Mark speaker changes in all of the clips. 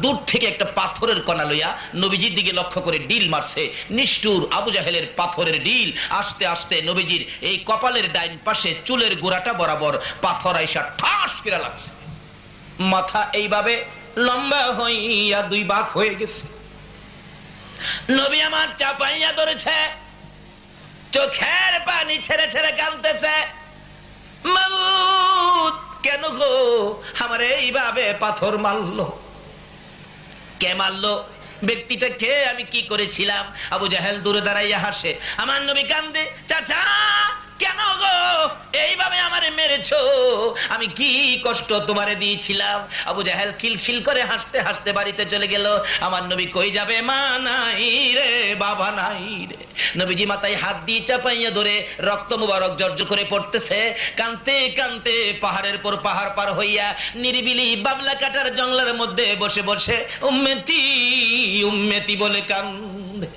Speaker 1: দূর থেকে একটা পাথরের কণা লইয়া নবীজির দিকে লক্ষ্য করে ডিল মারছে। নিষ্ঠুর আবু জাহেলের পাথরের ডিল আস্তে আস্তে নবীজির এই কপালের ডাইন পাশে চুলের গোড়াটা বরাবর পাথর আইসা ঠাস করে লাগছে। মাথা এইভাবে লম্বা হইয়া দুই ভাগ হয়ে গেছে। নবী আমার চাপাইয়া ধরেছে, চোখের পানি ছেড়ে ছেড়ে কাঁদতেছে, মাবুদ কেন গো আমার এইভাবে পাথর মারলো? কে মারলো? ব্যক্তিটা কে? আমি কি করেছিলাম? আবু জাহেল দূরে দাঁড়াইয়া হাসে। আমার নবী কান্দে, চাচা কেন গো এইভাবে আমারে মেরেছো? আমি কি কষ্ট তোমারে দিয়েছিলাম? আবু জাহেল খিলখিল করে হাসতে হাসতে বাড়িতে চলে গেল। আমার নবী কই যাবে? মা নাই রে, বাবা নাই রে। নবীজি মাথায় হাত দিয়ে চাপাইয়া ধরে রক্ত মুবারক জর্জর করে পড়তেছে। কানতে কানতে পাহাড়ের পর পাহাড় পার হইয়া নিরিবিলি বাবলা কাটার জঙ্গলের মধ্যে বসে বসে উম্মতি উম্মতি বলে কান্দে।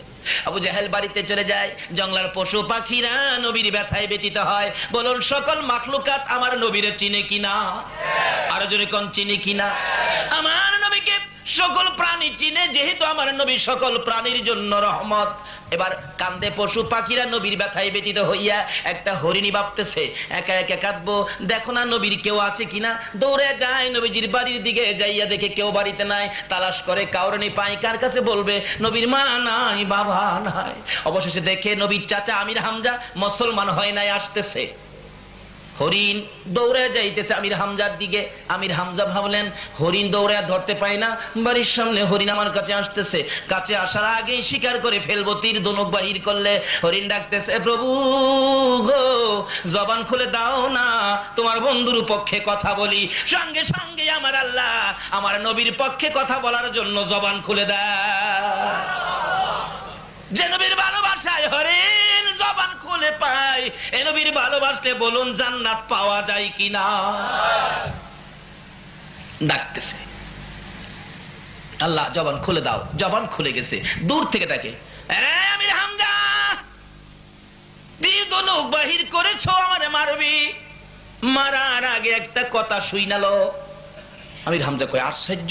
Speaker 1: আবু জাহেল বাড়িতে চলে যায়। জঙ্গলার পশু পাখিরা নবীর ব্যথায় ব্যতীত হয়। বলুন সকল মাখলুকাত আমার নবীরে চিনে কিনা? আরো জোরে কোন চিনে কিনা? আমার নবীকে সকল প্রাণী চিনে, যেহেতু আমার নবী সকল প্রাণীর জন্য রহমত। এবার কান্দে পশু পাখিরা নবীর ব্যথায় ব্যতীত হইয়া। একটা হরিণী ভাবতেছে একা একা কাঁদবো, দেখো না নবীর কেউ আছে কিনা। দৌড়ে যায় নবীজির বাড়ির দিকে, যাইয়া দেখে কেউ বাড়িতে নাই। তালাশ করে কাউরনি পায়, কার কাছে বলবে? নবীর মা নাই, বাবা নাই। অবশেষে দেখে নবীর চাচা আমির হামজা মুসলমান হয় নাই, আসতেছে। হরিণ দৌড়ে যাইতেছে আমির হামজার দিকে। আমির হামজা ভাবলেন হরিণ দৌড়ে ধরতে পায় না, বাড়ির সামনে হরিণ আমার কাছে আসতেছে, কাছে আসার আগেই শিকার করে ফেলবো, তীর ধনুক বাহির করলে। হরিণ ডাকতেছে, প্রভু গো জবান খুলে দাও না, তোমার বন্ধুর পক্ষে কথা বলি। সঙ্গে সঙ্গে আমার আল্লাহ আমার নবীর পক্ষে কথা বলার জন্য জবান খুলে দেয়। যে নবীর ভালোবাসায় হরিণ জবান খুলে পায়, এ নবীর ভালোবাসলে বলুন জান্নাত পাওয়া যায় কিনা? ডাকতেছে, আল্লাহ জবান খুলে দাও। জবান খুলে গেছে। দূর থেকে তাকে, আমির হামজা তীর ধনুক বাহির করেছো, আমারে মারবি। মারার আগে একটা কথা শুইনালো। আমির হামজা কয়, আশ্চর্য,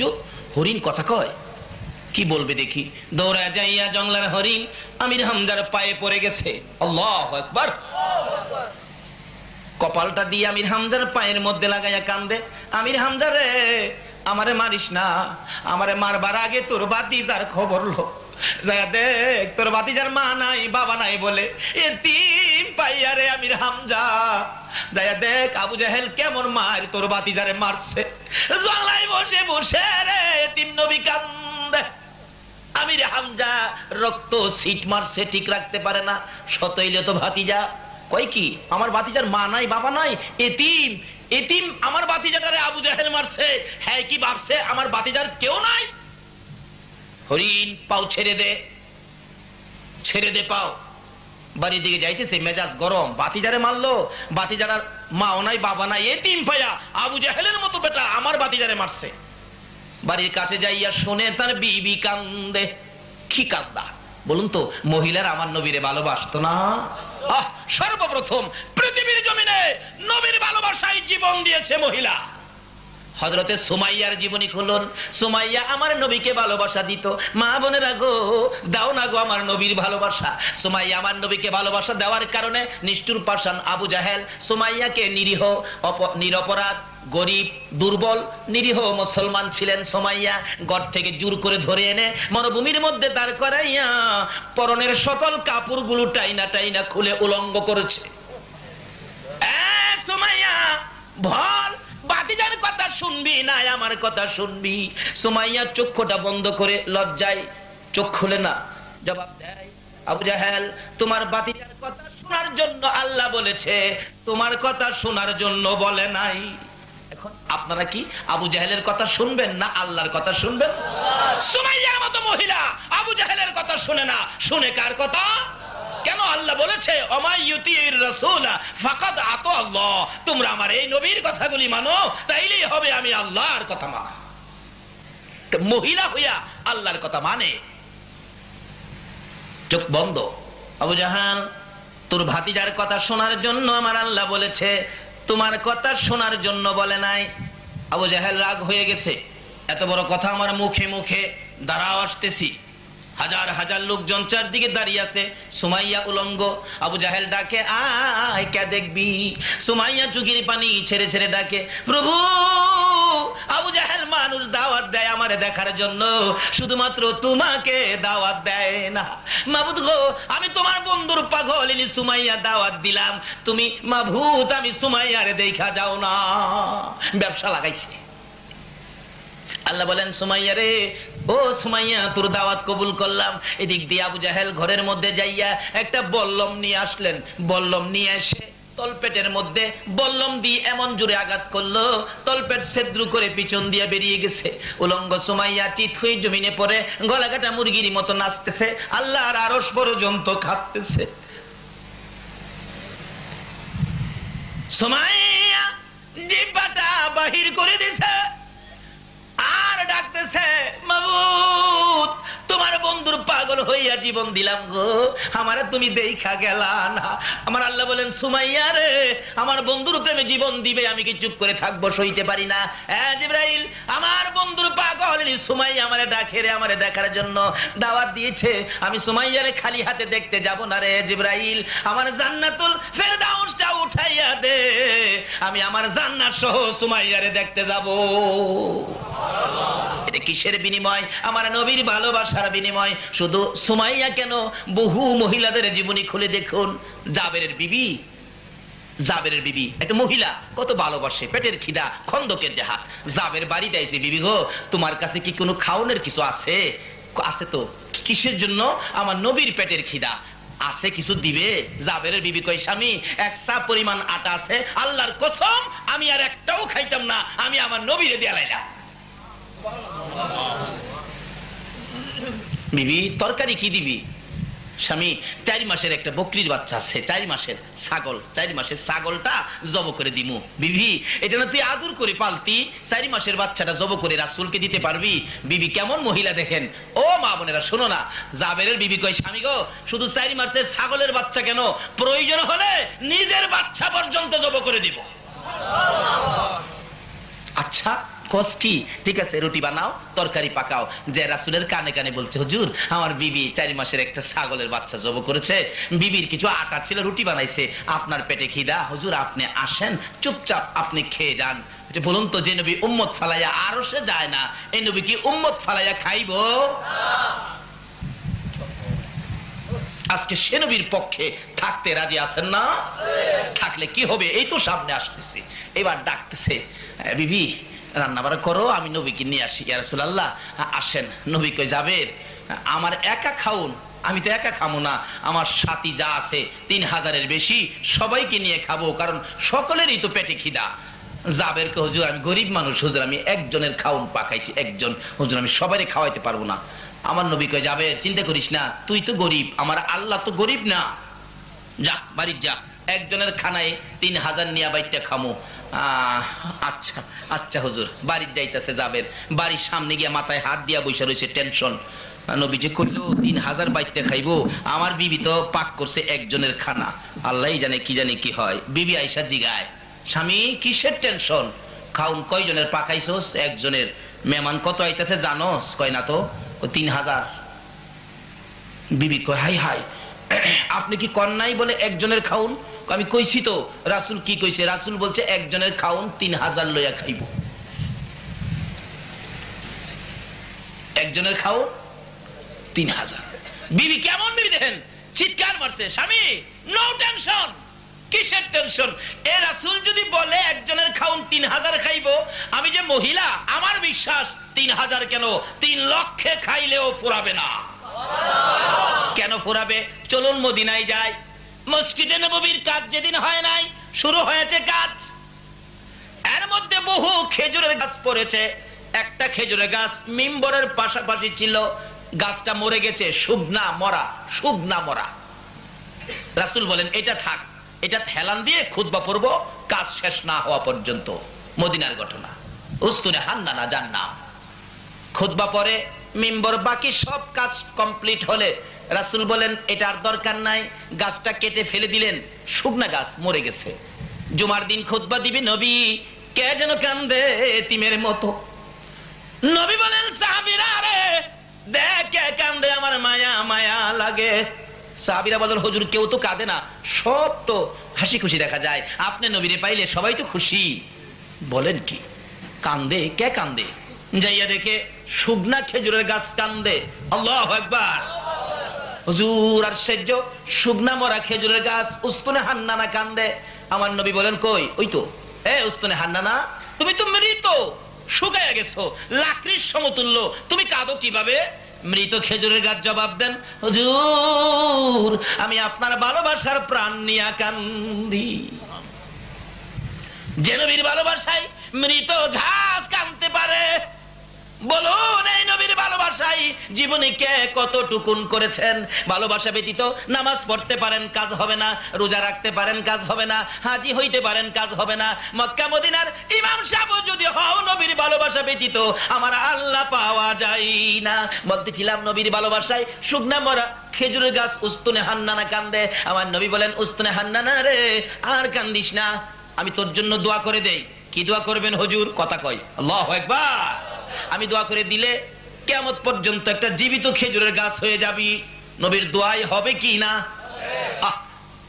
Speaker 1: হরিণ কথা কয়, কি বলবে দেখি। দৌড়া যাইয়া জঙ্গলার হরিণ আমির হামজার পায়ে পড়ে গেছে। আল্লাহু আকবার। কপালটা দিয়ে আমির হামজার পায়ের মধ্যে লাগাইয়া কান্দে, আমির হামজা রে আমারে মারিস না, আমারে মারবার আগে তোর ভাতিজার খবর লো। যাইয়া দেখ তোর ভাতিজার মা নাই, বাবা নাই বলে এতিম পাইয়া রে আমির হামজা। যাইয়া দেখ আবু জাহেল কেমন মার তোর ভাতিজারে মারছে। জঙ্গলায় বসে বসে রে এতিম নবী কান্দে। আমির হামজা রক্ত সিট মারছে, ঠিক রাখতে পারে না। সতইলে তো ভাতিজা। কয় কি আমার ভাতিজার মা নাই, বাবা নাই, এতিম। এতিম আমার ভাতিজাটারে আবু জাহেল মারছে। হ্যাঁ কি ভাবছে আমার ভাতিজার কেউ নাই? হরিণ পাও ছেড়ে দে, ছেড়ে দে পাও। বাড়ির দিকে যাইতেছে, মেজাজ গরম। ভাতিজারে মারলো, ভাতিজার মাও নাই, বাবা নাই, এতিম পাইয়া আবু জাহেলের মতো বেটা আমার ভাতিজারে মারছে। বাড়ির কাছে যাইয়া শুনে তার বিবি কান্দে। কি কান্দা বলুন তো? মহিলার আমার নবীরে ভালোবাসতো না? সর্বপ্রথম পৃথিবীর জমিনে নবীর ভালোবাসায় জীবন দিয়েছে মহিলা। হযরতে সুমাইয়ার জীবনী খুলুন। সুমাইয়া আমার নবীকে ভালোবাসা দিত। মা বোনেরা গো দাও না গো আমার নবীর ভালোবাসা। সুমাইয়া আমার নবীকে ভালোবাসা দেওয়ার কারণে নিষ্ঠুর পাষাণ আবু জাহেল সুমাইয়াকে নিরীহ নিরপরাধ গরিব দুর্বল নিরীহ মুসলমান ছিলেন সুমাইয়া, ঘর থেকে জোর করে ধরে এনে মরুভূমির মধ্যে দাঁড় করাইয়া পরনের সকল কাপড়গুলো টাইনা টাইনা খুলে উলঙ্গ করেছে। সুমাইয়া ভল ভাতিজার কথা শুনবি না আমার কথা শুনবি? সুমাইয়া চক্ষুটা বন্ধ করে লজ্জায় চোখ খুলে না, জবাব দেয়, আবু জাহেল তোমার ভাতিজার কথা শোনার জন্য আল্লাহ বলেছে, তোমার কথা শোনার জন্য বলে নাই। এখন আপনারা কি আবু জাহেলের কথা শুনবেন না আল্লাহর কথা শুনবেন? সুমাইয়ার মতো মহিলা আবু জাহেলের কথা শুনে না, শুনে কার কথা? কেন আল্লাহ বলেছে অমাইয়ুতির রাসূল ফাকাদ আতা আল্লাহ, তোমরা আমার এই নবীর কথাগুলি মানো তাইলেই হবে আমি আল্লাহর কথা মানা। তো মহিলা হইয়া আল্লাহর কথা মানে। চোখ বন্ধ। আবু জাহাল তোর ভাতিজার কথা শোনার জন্য আমার আল্লাহ বলেছে, তোমার কথা শোনার জন্য বলে নাই। আবু জাহেল রাগ হয়ে গেছে। এত বড় কথা আমার মুখে মুখে, দাঁড়াও আসতেছি। হাজার হাজার লোকজন চারদিকে দাঁড়িয়ে আছে, সুমাইয়া উলঙ্গ। আবু জাহেল ডাকে, আয় কে দেখবি। সুমাইয়া চোখের পানি ছেড়ে ছেড়ে ডাকে, প্রভু। আবু জাহেল মানুষ দাওয়াত দেয় আমারে দেখার জন্য, শুধুমাত্র তোমাকে দাওয়াত দেয় না। মাবুদ গো, আমি তোমার বন্ধুর পাগল ইনি সুমাইয়া দাওয়াত দিলাম, তুমি মাবুদ আমি সুমাইয়ারে দেখা যাও না। ব্যবসা লাগাইছে। আল্লাহ বলেন, সুমাইয়া রে, ও সুমাইয়া, তোর দাওয়াত কবুল করলাম। এদিক দিয়ে আবু জাহেল ঘরের মধ্যে যাইয়া একটা বল্লম নিয়ে আসলেন। বল্লম নিয়ে এসে তলপেটের মধ্যে বল্লম দিয়ে এমন জোরে আঘাত করলো, তলপেট ছিদ্র করে পিছন দিয়ে বেরিয়ে গেছে। উলঙ্গ সুমাইয়া চিৎ হয়ে জমিনে পড়ে গলাকাটা মুরগির মতো নাচতেছে, আল্লাহর আরশ পর্যন্ত কাঁপতেছে। সুমাইয়া জিহ্বাটা বাহির করে দিছে আর ডাকতেছে, মাবুদ তোমার বন্ধুর পাগল হইয়া জীবন দিলাম গো, আমারে তুমি দেখা গেলা না। আমার আল্লাহ বলেন, সুমাইয়া রে, আমার বন্ধুর প্রেমে জীবন দিবে, আমি কি চুপ করে থাকবো? সইতে পারি না। জিবরাইল, আমার বন্ধুর পাগল সুমাইয়া আমারে ডাকে রে, আমারে দেখার জন্য দাওয়াত দিয়েছে, আমি সুমাইয়ারে খালি হাতে দেখতে যাব না রে। জিবরাইল, আমার জান্নাতুল ফেরদাউসটা উঠাইয়া দে, আমি আমার জান্নাত সহ সুমাইয়ারে দেখতে যাব। এটা কিসের বিনিময়? আমার নবীর ভালোবাসার বিনিময়। শুধু সুমাইয়া কেন, বহু মহিলাদের জীবনী খুলে দেখুন। জাবেরের বিবি, জাবেরের বিবি একটা মহিলা, কত ভালোবাসে, পেটের খিদা, খন্দকের জাহাজ। জাবের বাড়ি দেয়ছে, বিবি গো তোমার কাছে কি কোনো খাওনের কিছু আছে? আছে তো। কিসের জন্য? আমার নবীর পেটের খিদা আছে, কিছু দিবে? জাবেরের বিবি কই, স্বামী এক সা পরিমাণ আটা আছে, আল্লাহর কসম আমি আর একটাও খাইতাম না, আমি আমার নবীরে দিয়ে লাইলাম। বিবি তরকারি কি দিবি? স্বামী 4 মাসের একটা বকরির বাচ্চা আছে, 4 মাসের ছাগল, 4 মাসের ছাগলটা জব করে দিমু। বিবি এটা না তুই আদর করে পালতি, 4 মাসের বাচ্চাটা জব করে রাসূলকে দিতে পারবি? বিবি কেমন মহিলা দেখেন। ও মা বোনেরা শোনো না, জাবেরের বিবি কই, স্বামী গো শুধু 4 মাসের ছাগলের বাচ্চা কেন, প্রয়োজন হলে নিজের বাচ্চা পর্যন্ত জব করে দিব। আচ্ছা কষ্টি, ঠিক আছে, রুটি বানাও, তরকারি পাকাও। যে রাসূলের কানে কানে বলছে, হুজুর আমার বিবি 4 মাসের একটা ছাগলের বাচ্চা জব করেছে, বিবির কিছু আটা ছিল, রুটি বানাইছে, আপনার পেটে খিদা, হুজুর আপনি আসেন, চুপচাপ আপনি খেয়ে যান। বলুন তো, যে নবী উম্মত ফালাইয়া আরশে যায় না, এই নবী কি উম্মত ফালাইয়া খাইব? আজকে সে নবীর পক্ষে থাকতে রাজি আছেন না? থাকলে কি হবে? এই তো সামনে আসতেছে, এবার ডাকতেছে, বিবি রান্না বাড়া করো, আমি নবীকে নিয়ে আসি। ইয়া রাসূলুল্লাহ আসেন। নবী কই, যাবের আমার একা খাউন? আমি তো একা খাবো না, আমার সাথী যা আছে 3000-এর বেশি, সবাইকে নিয়ে খাবো, কারণ সকলেরই তো পেটে খিদা। জাবের কে, হুজুর আমি গরিব মানুষ, হুজুর আমি একজনের খাউন পাকাইছি, একজন, হুজুর আমি সবাইকে খাওয়াইতে পারবো না। আমার নবী কই, যাবে চিন্তা করিস না, তুই তো গরিব, আমার আল্লাহ তো গরিব না, যা বাড়ি যা, একজনের খানায় 3000 নিয়া বাইটা খামো। আচ্ছা আচ্ছা হুজুর। বাড়ির যাইতেছে জাবের, বাড়ির সামনে গিয়া মাথায় হাত দিয়া বসে রয়েছে, টেনশন। নবী যে কইলো 3000 বাইতে খাইবো, আমার বিবি তো পাক করছে একজনের খানা, আল্লাহই জানে কি জানে কি হয়। বিবি আইসা জিগায়, স্বামী কিসের টেনশন, খাউন কয়জনের পাকাইছোস? একজনের। মেহমান কত আইতেছে জানোস? কয় না তো, 3000। বিবি কয়, হাই হাই, আপনি কি কন্যাই বলে একজনের খাউন? আমি কইছি তো। রাসূল কি কইছে? রাসূল বলছে একজনের খাউন 3000 লইয়া খাইব, একজনের খাউন 3000। বিবি কেমন বিবি দেখেন, চিৎকার মারছে, স্বামী নো টেনশন। কিসের টেনশন? এ রাসূল যদি বলে একজনের খাউন 3000 খাইব, আমি যে মহিলা, আমার বিশ্বাস 3000 কেন 3 লক্ষে খাইলেও ফুরাবে না। কেন ফুরাবে? চলুন মদিনায় যাই, মসজিদে নববীর কাজ যেদিন হয় নাই, শুরু হয়েছে কাজ। এর মধ্যে বহু খেজুরের গাছ পড়েছে। একটা খেজুরের গাছ মিম্বরের পাশাপাশি ছিল, গাছটা মরে গেছে, শুকনা মরা, শুকনা মরা। রাসূল বলেন এটা থাক, এটা হেলান দিয়ে খুতবা পড়ব কাজ শেষ না হওয়া পর্যন্ত। মদিনার ঘটনা, উস্তুনে হান্নানা জান্নাহ। খুতবা পরে মিম্বর, বাকি সব কাজ কমপ্লিট হলে রাসূল বলেন এটার দরকার নাই, গাছটা কেটে ফেলে দিলেন, শুকনা গাছ মরে গেছে। জুমার দিন খুতবা দিবে নবী, কে যেন কান্দে এতিমের মতো। নবী বলেন সাহাবীরা রে দেখ কে কান্দে, আমার মায়া মায়া লাগে। সাহাবীরা বলেন হুজুর কেউ তো কাঁদে না, সব তো হাসি খুশি দেখা যায়, আপনি নবীরে পাইলে সবাই তো খুশি। বলেন কি কান্দে? কে কান্দে? যাইয়া দেখে শুকনা খেজুরের গাছ কান্দে। আল্লাহু আকবার। হুজুর আশ্চর্য, শুকনা মরা খেজুরের গাছ উস্তুনে হান্নানা কান্দে। আমার নবী বলেন কই? ওই তো এ উস্তুনে হান্নানা, তুমি তো মৃত, শুকায়া গেছো, লাকড়ির সমতুল্য, তুমি কাঁদো কিভাবে? মৃত খেজুরের গাছ জবাব দেন, হুজুর আমি আপনার ভালোবাসার প্রাণ নিয়া কান্দি। যে নবীর ভালোবাসায় মৃত ঘাস কাঁদতে পারে, বলুন এই নবীর ভালোবাসায় জীবনে কে কতটুকুন করেছেন? ভালোবাসা ব্যতীত নামাজ পড়তে পারেন কাজ হবে না, রোজা রাখতে পারেন কাজ হবে না, হাজী হইতে পারেন কাজ হবে না, মক্কা মদিনার ইমাম সাহেব যদি হও নবীর ভালোবাসা ব্যতীত আমার আল্লাহ পাওয়া যায় না। বলতেছিলাম নবীর ভালোবাসায় শুকনা মরা খেজুরের গাছ উস্তুনে হান্নানা কান্দে। আমার নবী বলেন উস্তুনে হান্নানা রে আর কান্দিস না, আমি তোর জন্য দোয়া করে দেই। কি দোয়া করবেন হুজুর? কথা কয় আল্লাহু আকবার। আমি দোয়া করে দিলে কিয়ামত পর্যন্ত একটা জীবিত খেজুরের গাছ হয়ে যাবি। নবীর দোয়াই হবে কি না?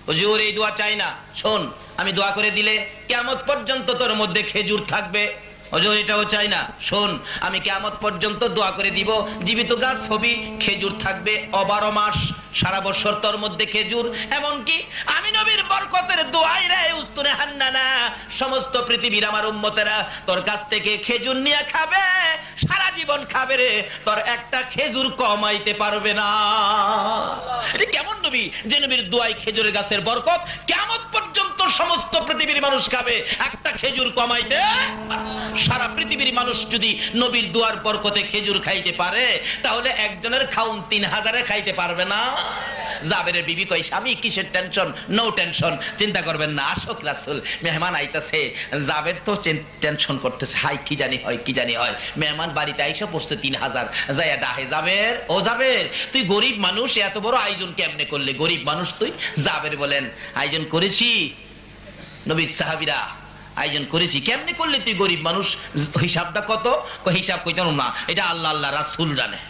Speaker 1: হুজুর এই দোয়া চাই না, শোন আমি দোয়া করে দিলে কিয়ামত পর্যন্ত তোর মধ্যে খেজুর থাকবে। হুজুর এটাও চাই না, শোন আমি কিয়ামত পর্যন্ত দোয়া করে দিব জীবিত গাছ হবি, খেজুর থাকবে 12 মাস, সারা বছর তোর মধ্যে খেজুর। এমনকি আমি নবীর বরকতের দোয়াই রে উস্তুনে হান্নানা, সমস্ত পৃথিবীর আমার উম্মতেরা তোর কাছ থেকে খেজুর নিয়ে খাবে, সারা জীবন খাবে রে, তোর একটা খেজুর কমাইতে পারবে না। এটা কেমন নবী যে নবীর দোয়াই খেজুরের গাছের বরকত কিয়ামত পর্যন্ত সমস্ত পৃথিবীর মানুষ খাবে, একটা খেজুর কমাইতে। সারা পৃথিবীর মানুষ যদি নবীর দোয়ার বরকতে খেজুর খাইতে পারে তাহলে একজনের খাউন 3000-এ খাইতে পারবে না। জাবেরের বিবি কই স্বামী কিসের টেনশন? নো টেনশন, চিন্তা করবেন না, আসক রাসূল মেহমান আইতাছে। জাবের তো টেনশন করতেছে, হাই কি জানি হয় কি জানি হয়, মেহমান বাড়িতে আইসা পড়ছে 3000, যাইয়া ডাহে জাবের ও জাবের তুই গরিব মানুষ এত বড় আয়োজন কেমনে করলে? গরিব মানুষ তুই? জাবের বলেন আয়োজন করেছি নবীর সাহাবীরা, আয়োজন করেছি। কেমনে করলে তুই গরিব মানুষ? হিসাবটা কত? হিসাব কইতাম না, এটা আল্লাহ আল্লাহ রাসূল জানে।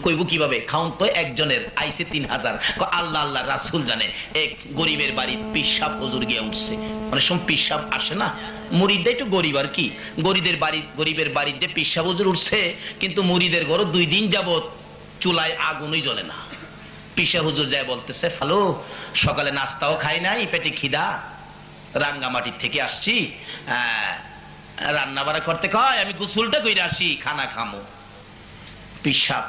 Speaker 1: কইব কিভাবে? খাউন তো একজনের আইছে 3000, আল্লাহ আল্লাহ রাসূল জানে। এক গরিবের বাড়ি পিসাব হুজুর গিয়ে উঠছে, মানে সব পিসাব আসে না, মুরিদটা একটু গরিব আর কি, গরিবের বাড়ির যে পিসাব হুজুর উঠছে, কিন্তু মুরিদের ঘরে 2 দিন যাবত চুলায় আগুনই জ্বলে না। পিসা হুজুর যায় বলতেছে ফালো সকালে নাস্তাও খাই নাই, পেটে খিদা, রাঙ্গামাটির থেকে আসছি, রান্না বাড়া করতে কয়, আমি গোসলটা কইরা আসি, খানা খামো। পিসাব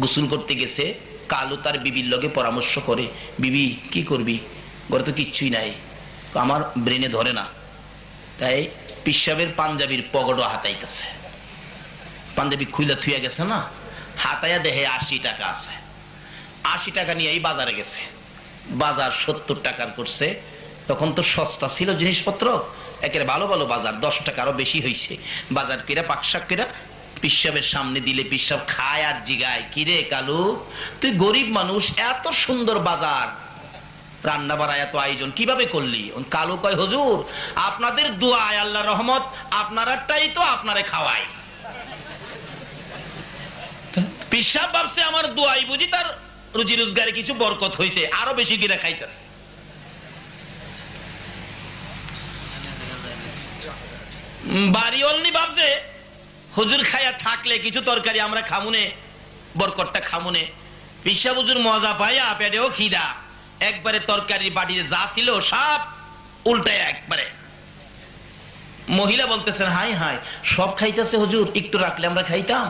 Speaker 1: গোসল করতে গেছে, কালু তার বিবির লগে পরামর্শ করে, বিবি কি করবি, ঘরে তো কিচ্ছুই নাই, আমার ব্রেনে ধরে না। তাই পিসাবের পাঞ্জাবির পকেটও হাতাইতেছে, পাঞ্জাবি খুইলা থুইয়া গেছে না, হাতাইয়া দেহে 80 টাকা আছে, 80 টাকা নিয়ে এই বাজারে গেছে, বাজার 70 টাকার করছে। তখন তো সস্তা ছিল জিনিসপত্র, একেবারে ভালো ভালো বাজার, 10 টাকা আরো বেশি হয়েছে। বাজার কিরা পাকশাক কিরা পিসাবের সামনে দিলে পিসাব খায় আর জিগায়, কিরে কালু তুই গরিব মানুষ, এত সুন্দর বাজার, রান্না বাড়া এত আয়োজন কিভাবে করলি? কালু কয় হুজুর আপনাদের দোয়ায় আল্লাহর রহমত, আপনারাটাই তো আপনারে খাওয়াই। পিসাব ভাবছে আমার দোয়াই বুঝি তার রুজি রোজগারে কিছু বরকত হয়েছে, আরো বেশি করে খাইতেছে। বাড়িওয়ালি ভাবছে হুজুর খাইয়া থাকলে কিছু তরকারি আমরা খামুনে, বরকতটা খামুনে। পিসাব হুজুর মজা পাইয়া পেটেও খিদা, একবারে তরকারির বাড়িতে যা ছিল সব উল্টায় একবারে। মহিলা বলতেছেন হাই হাই সব খাইতেছে হুজুর, একটু রাখলে আমরা খাইতাম।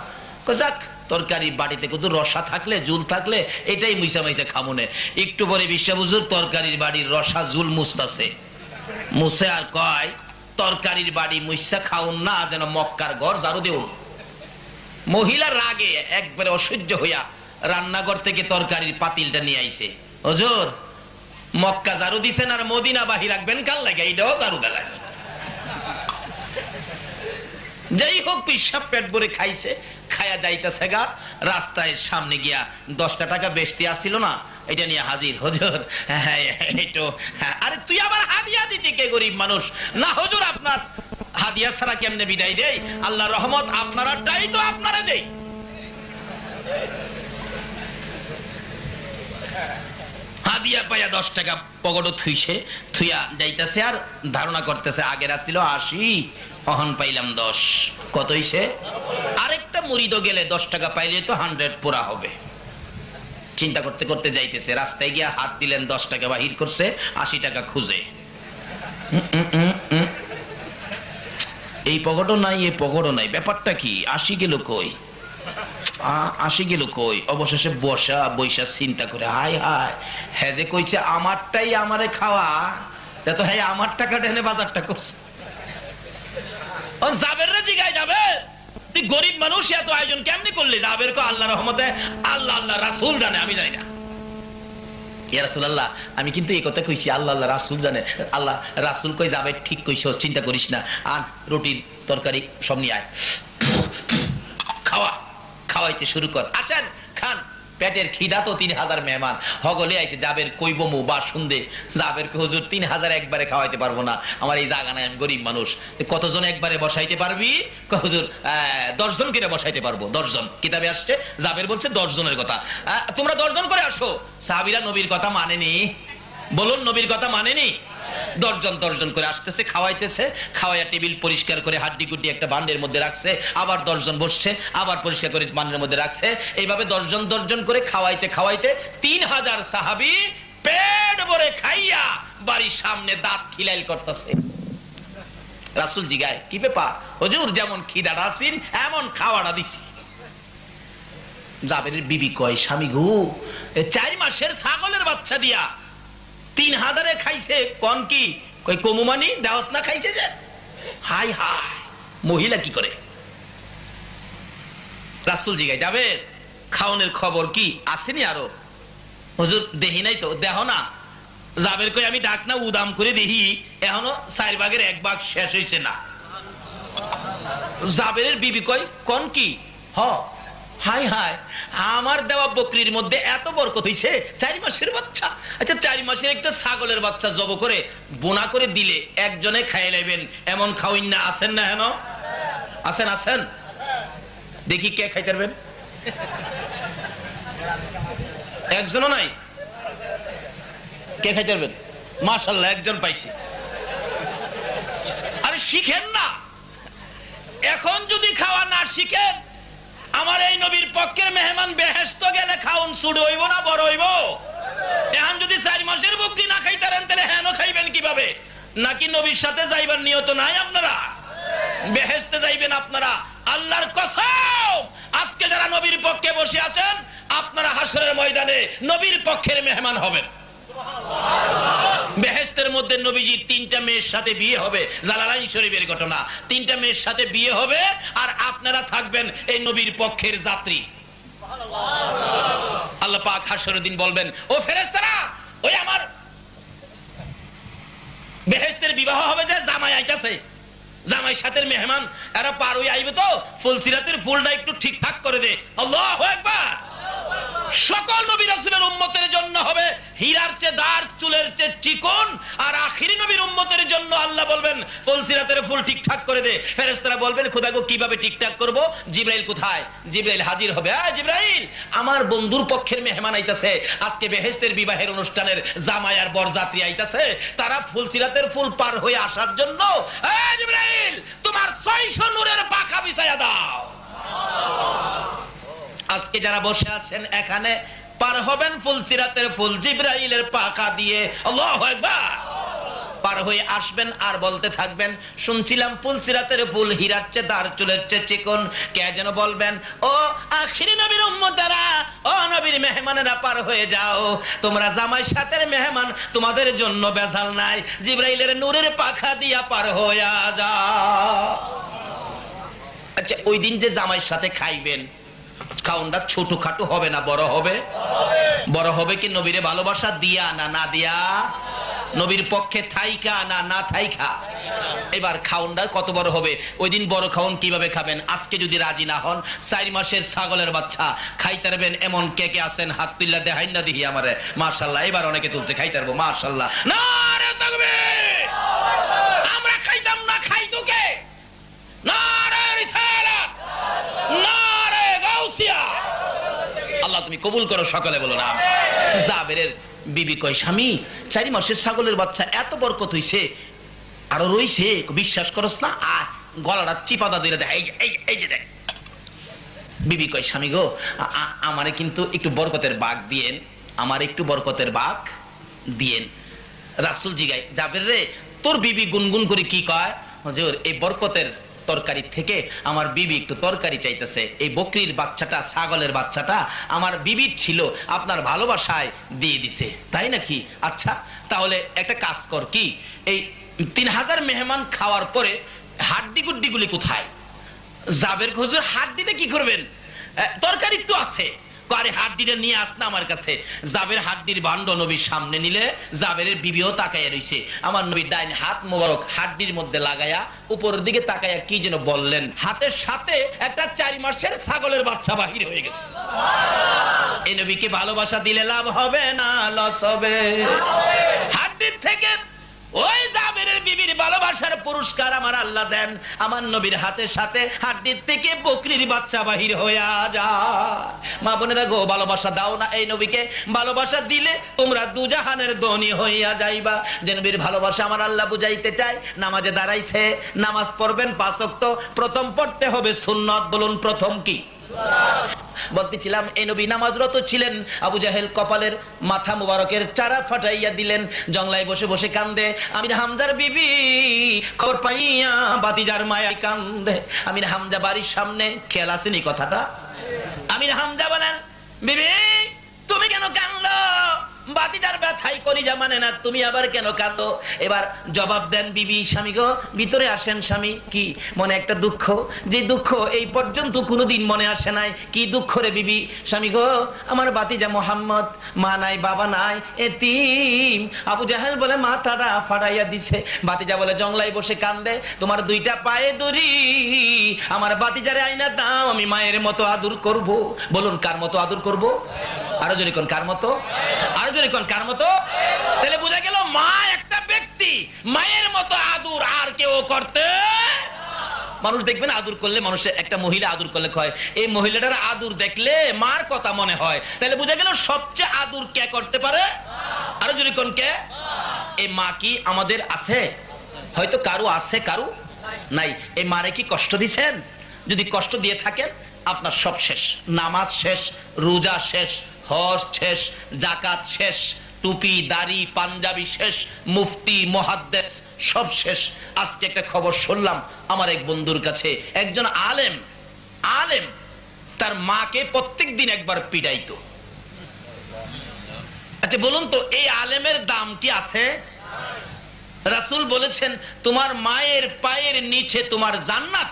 Speaker 1: যাক তরকারি বাড়িতে কত রসা থাকলে জুল থাকলে এটাই মুইসা মাইসা খামুনে। একটু পরে পিসাব হুজুর তরকারির বাড়ির রসা জুল মুছতাছে, মুছে আর কয় তরকারির বাড়ি মুইসা খাউন না, যেন মক্কার ঘর ঝাড়ু দেও। মহিলা রাগে একবারে অসহ্য হইয়া রান্নাঘর থেকে তরকারির পাতিলটা নিয়ে আইছে, হুজুর মক্কা ঝাড়ু দিছেন আর মদিনা বাহি রাখবেন কাল লাগে, এইটাও ঝাড়ু দেয়। যাই হোক পিসাব পেট ভরে খাইছে, খায়া যাইতেছে গা, রাস্তায় সামনে গিয়া 10 টাকা বেশি আসছিল না, এটা নিয়ে হাজির, হুজুর আরে তুই আবার হাদিয়া দিতে কে গরিব মানুষ? না হুজুর আপনার হাদিয়া ছাড়া কেমনে বিদায় দেই? আল্লাহর রহমত আপনারাটাই তো আপনারা দেই। হাদিয়া পাইয়া 10 টাকা পকেটে থুইয়া যাইতেছে আর ধারণা করতেছে আগের আসছিল 80, অহন পাইলাম 10, কত হইছে? আরেকটা মুরিদও গেলে 10 টাকা পাইলে তো 100 পুরা হবে। চিন্তা করতে করতে যাইতেছে, রাস্তায় গিয়া হাত দিলেন, 10 টাকা বাহির করছে, 80 টাকা খুঁজে, এই পকেটও নাই, এই পকেটও নাই, ব্যাপারটা কি? 80 গেল কই, 80 গেল কই? অবশেষে বৈশা চিন্তা করে, হায় হায়, হ্যাঁ যে কইছে আমারটাই আমারে খাওয়া, তা তো হ্যাঁ আমার টাকা ঢেলে বাজারটা করছে। জাবের রে জিগায়, যাবে তুই গরিব মানুষ, এত আয়োজন কেমনি করলি? জাবের কো আল্লাহ রহমতে, আল্লাহ আল্লাহ রাসূল জানে, আমি জানি না। ইয়া রাসূলুল্লাহ, আমি কিন্তু এই কথা কইছি, আল্লাহ আল্লাহ রাসূল জানে। আল্লাহ রাসূল কই যাবে, ঠিক কইছো, চিন্তা করিস না, আর রুটির তরকারি সব নিয়ে আয়, খাওয়াইতে শুরু কর, আসেন খান। পেটের খিদা তো 3000 মেহমান হগলে আইছে, জাবের কইব মু বা শুনদে, জাবের কে হুজুর 3000 একবারে খাওয়াইতে পারবো না, আমার এই জায়গা নাই, আমি গরিব মানুষ। কতজন একবারে বসাইতে পারবি? হুজুর 10 জন করে বসাইতে পারবো। 10 জন কিতাবে আসছে, জাবের বলছে 10 জনের কথা, তোমরা 10 জন করে আসো। সাহাবীরা নবীর কথা মানেনি, বলুন নবীর কথা মানেনি। 10 জন করে আসতেছে, খাওয়াইতেছে, খাওয়াইয়া টেবিল পরিষ্কার করে হাড্ডি গুড্ডি একটা বান্ডের মধ্যে রাখছে, আবার 10 জন বসছে, আবার পরিষ্কার করে বান্ডের মধ্যে রাখছে, এইভাবে 10 জন করে খাওয়াইতে খাওয়াইতে 3000 সাহাবী পেট ভরে খাইয়া বাড়ির সামনে দাঁত খিলাইল করতেছে। রাসূল জিগায়, কি ব্যাপার হুজুর? যেমন খিদাটা আসিন এমন খাওয়াটা দিছি। জাবেরের বিবি কয়, স্বামী গো, 4 মাসের ছাগলের বাচ্চা দিয়া 3000 খাইছে, কোন কি? কই কমুমানি দাওস না খাইছে যে। হাই হাই, মহিলা কি করে? রাসূল জিগায়, যাবে খাওনের খবর কি আসেনি আরো? হুজুর দেহি নাই তো। দেহ না। জাবের কই, আমি ডাক না উদাম করে দেখি, এখনো 4 ভাগের 1 ভাগ শেষ হইছে না। জাবেরের বিবি কই, কোন কি? হ, হাই হাই, আমার দেওয়া বকরির মধ্যে এত বরকত হইছে, 4 মাসের বাচ্চা। আচ্ছা 4 মাসের একটা ছাগলের বাচ্চা জব করে বোনা করে দিলে একজনে খাইয়ে নেবেন, এমন খাওয়িন না? আছেন না? হেন আছেন, আছেন, দেখি কে খাইতে পারবেন? একজনও নাই? কে খাইতে পারবেন? মাশাআল্লাহ, একজন পাইছি। আরে শিখেন না, এখন যদি খাওয়া না শিখেন, আমার এই নবীর পক্ষের মেহমান বেহেশত গেলে খাউন ছোট হইব না বড় হইব? এখন যদি 4 মাসের বকরি না খাইতারেন, তাহলে হেন খাইবেন কিভাবে? নাকি নবীর সাথে যাইবার নিয়ত নাই আপনারা? বেহেশতে যাইবেন আপনারা, আল্লাহর কসম। আজকে যারা নবীর পক্ষে বসে আছেন, আপনারা হাসরের ময়দানে নবীর পক্ষের মেহমান হবেন। বেহেশতের মধ্যে নবীজির 3টা মেয়ের সাথে বিয়ে হবে, জালালাইন শরীফের ঘটনা। 3টা মেয়ের সাথে বিয়ে হবে, আর আপনারা থাকবেন এই নবীর পক্ষের যাত্রী। আল্লাহ পাক হাসরের দিন বলবেন, ও ফেরেশতারা, ওই আমার বেহেশতের বিবাহ হবে, যে জামাই আইতাছে, জামাই সাথের মেহমান, এরা পার হয়ে আইবে তো, ফুলসিরাতের ফুলটা একটু ঠিকঠাক করে দে। আল্লাহু আকবার। সকল নবী রাসূলের উম্মতের জন্য হবে হীরার চেয়ে দার, চুলের চেয়ে চিকন, আর আখিরি নবীর উম্মতের জন্য আল্লাহ বলবেন ফুলসিরাতের ফুল ঠিকঠাক করে দে। ফেরেশতারা বলবেন, খোদা গো কিভাবে ঠিকঠাক করব? জিবরাইল কোথায়? জিবরাইল হাজির হবে। জিবরাইল, আমার বন্ধুর পক্ষের মেহমান আইতাছে, আজকে বেহেশতের বিবাহের অনুষ্ঠানের জামাই আর বরযাত্রী আইতাছে, তারা ফুলসিরাতের ফুল পার হয়ে আসার জন্য জিবরাইল তোমার 600 নূরের পাখা বিছায়া দাও। আজকে যারা বসে আছেন এখানে পার হবেন ফুলসিরাতের ফুল জিবরাইলের পাখা দিয়ে। আল্লাহু আকবার। পার হয়ে আসবেন আর বলতে থাকবেন, শুনছিলাম ফুলসিরাতের ফুল হীরার চেয়ে দার, চুলের চেয়ে চিকন। কে যেন বলবেন, ও আখিরি নবীর উম্মতেরা, ও নবীর মেহমানেরা, পার হয়ে যাও, তোমরা জামাই সাথের মেহমান, তোমাদের জন্য বেজাল নাই, জিবরাইলের নূরের পাখা দিয়া পার হয়ে যাও। আচ্ছা, ওই দিন যে জামাই সাথে খাইবেন, খাওনটা ছোটখাটো হবে না বড় হবে? বড় হবে কি নবীরে ভালোবাসা দিয়া না না দিয়া? নবীর পক্ষে থাইকা না না থাইকা? এবার খাওনটা কত বড় হবে? ওই দিন বড় খাওন কিভাবে খাবেন? আজকে যদি রাজি না হন, 4 মাসের ছাগলের বাচ্চা খাইতে পারবেন এমন কে কে আছেন? হাত তুললা দেখাইন না দেখি আমারে। মাশাআল্লাহ, এবার অনেকে তুলছে, খাইতে পারবো। মাশাআল্লাহ, নারে তাকবীর। আমরা খাইতাম না, খাইতো কে? তুমি কবুল করো, সকলে বলো না। জাবেরের বিবি কয়, স্বামী 4 মাসের ছাগলের বাচ্চা এত বরকত হইছে, আরো রইছে, বিশ্বাস করস না? আর গলাটা চিপাদা দিয়ে দেয়, এই যে দেখ। বিবি কয়, স্বামী গো, আমারে কিন্তু একটু বরকতের বাঘ দিয়েন, আমার একটু বরকতের বাঘ দিয়েন। রাসূল জিগায়, জাবের রে, তোর বিবি গুনগুন করে কি কয়? হুজুর, এই বরকতের তরকারি থেকে আমার বিবি একটু তরকারি চাইতেছে। এই বকরির বাচ্চাটা, ছাগলের বাচ্চাটা আমার বিবির ছিল, আপনার ভালোবাসায় দিয়ে দিছে। তাই নাকি? আচ্ছা, তাহলে একটা কাজ কর, কি এই 3000 মেহমান খাওয়ার পরে হাড্ডি গুড্ডিগুলি কোথায়? জাবের, হুজুর হাড্ডিতে কি করবেন? তরকারি তো আছে। আরে হাড্ডিটা নিয়ে আস না আমার কাছে। জাবের হাড্ডির ভাণ্ড নবীর সামনে নিলে জাবেরের বিবিও তাকাইয়া রইছে। আমার নবীর ডাইন হাত মোবারক হাড্ডির মধ্যে লাগায়া উপরের দিকে তাকাইয়া কি যেন বললেন, হাতের সাথে একটা 4 মাসের ছাগলের বাচ্চা বাহির হয়ে গেছে। এই নবীকে ভালোবাসা দিলে লাভ হবে না লস হবে? হাড্ডির থেকে ওই জাবেরের বিবির ভালোবাসার পুরস্কার আমার আল্লাহ দেন। আমার নবীর হাতের সাথে হাড্ডির থেকে বকরির বাচ্চা বাহির হইয়া যায়। মা বোনেরা গো, ভালোবাসা দাও না এই নবীকে। ভালোবাসা দিলে তোমরা দুজাহানের ধনী হইয়া যাইবা। যে নবীর ভালোবাসা আমার আল্লাহ বুঝাইতে চায়। নামাজে দাঁড়াইছে, নামাজ পড়বেন 5 ওয়াক্ত, প্রথম পড়তে হবে সুন্নত। বলুন প্রথম কি? বলতেছিলাম, এই নবী নামাজরত ছিলেন, আবু জাহেল কপালের মাথা মুবারকের চারা ফাটাইয়া দিলেন, জংলায় বসে বসে কান্দে। আমির হামজার বিবি খবর পাইয়া বাতিজার মায়া কান্দে। আমির হামজা বাড়ির সামনে, খেয়াল আসেনি কথাটা? আমির হামজা বলেন, বিবি তুমি কেন কান্দো? বাতিজার ব্যথাই কলিজা মানে না, তুমি আবার কেন কাঁদো? এবার জবাব দেন বিবি, স্বামী গো ভিতরে আসেন। স্বামী, কি মনে একটা দুঃখ, যে দুঃখ এই পর্যন্ত কোনোদিন মনে আসে নাই। কি দুঃখ রে বিবি? স্বামী গো, আমার বাতিজা মোহাম্মদ, মা নাই বাবা নাই, এতিম। আবু জাহেল বলে মাথাটা ফাড়াইয়া দিছে। বাতিজা বলে জংলায় বসে কান্দে, তোমার 2টা পায়ে দড়ি, আমার বাতিজারে আইনা দাও, আমি মায়ের মতো আদর করব। বলুন কার মতো আদর করব? আরো জোরে কোন কার মতো? আরো জোরে কোন কার মতো? তাহলে বোঝা গেল মা একটা ব্যক্তি, মায়ের মতো আদর আর কেউ করতে। মানুষ দেখবেন আদর করলে, মানুষের একটা মহিলা আদর করলে কয়, এই মহিলাটার আদর দেখলে মার কথা মনে হয়। তাহলে বোঝা গেল সবচেয়ে আদর কে করতে পারে? আরো জোরে কোন কে? এই মা কি আমাদের আছে? হয়তো কারো আছে, কারো নাই। এই মারে কি কষ্ট দিছেন? যদি কষ্ট দিয়ে থাকেন, আপনার সব শেষ। নামাজ শেষ, রোজা শেষ, হজ শেষ, জাকাত শেষ, টুপি দাড়ি পাঞ্জাবি শেষ, মুফতি মুহাদ্দিস সব শেষ। আজকে একটা খবর শুনলাম আমার এক বন্ধুর কাছে, একজন আলেম তার মাকে প্রত্যেকদিন একবার পিটাইতো। আচ্ছা বলুন তো, এই আলেমের দাম কি আছে? রাসূল বলেছেন, তোমার মায়ের পায়ের নিচে তোমার জান্নাত।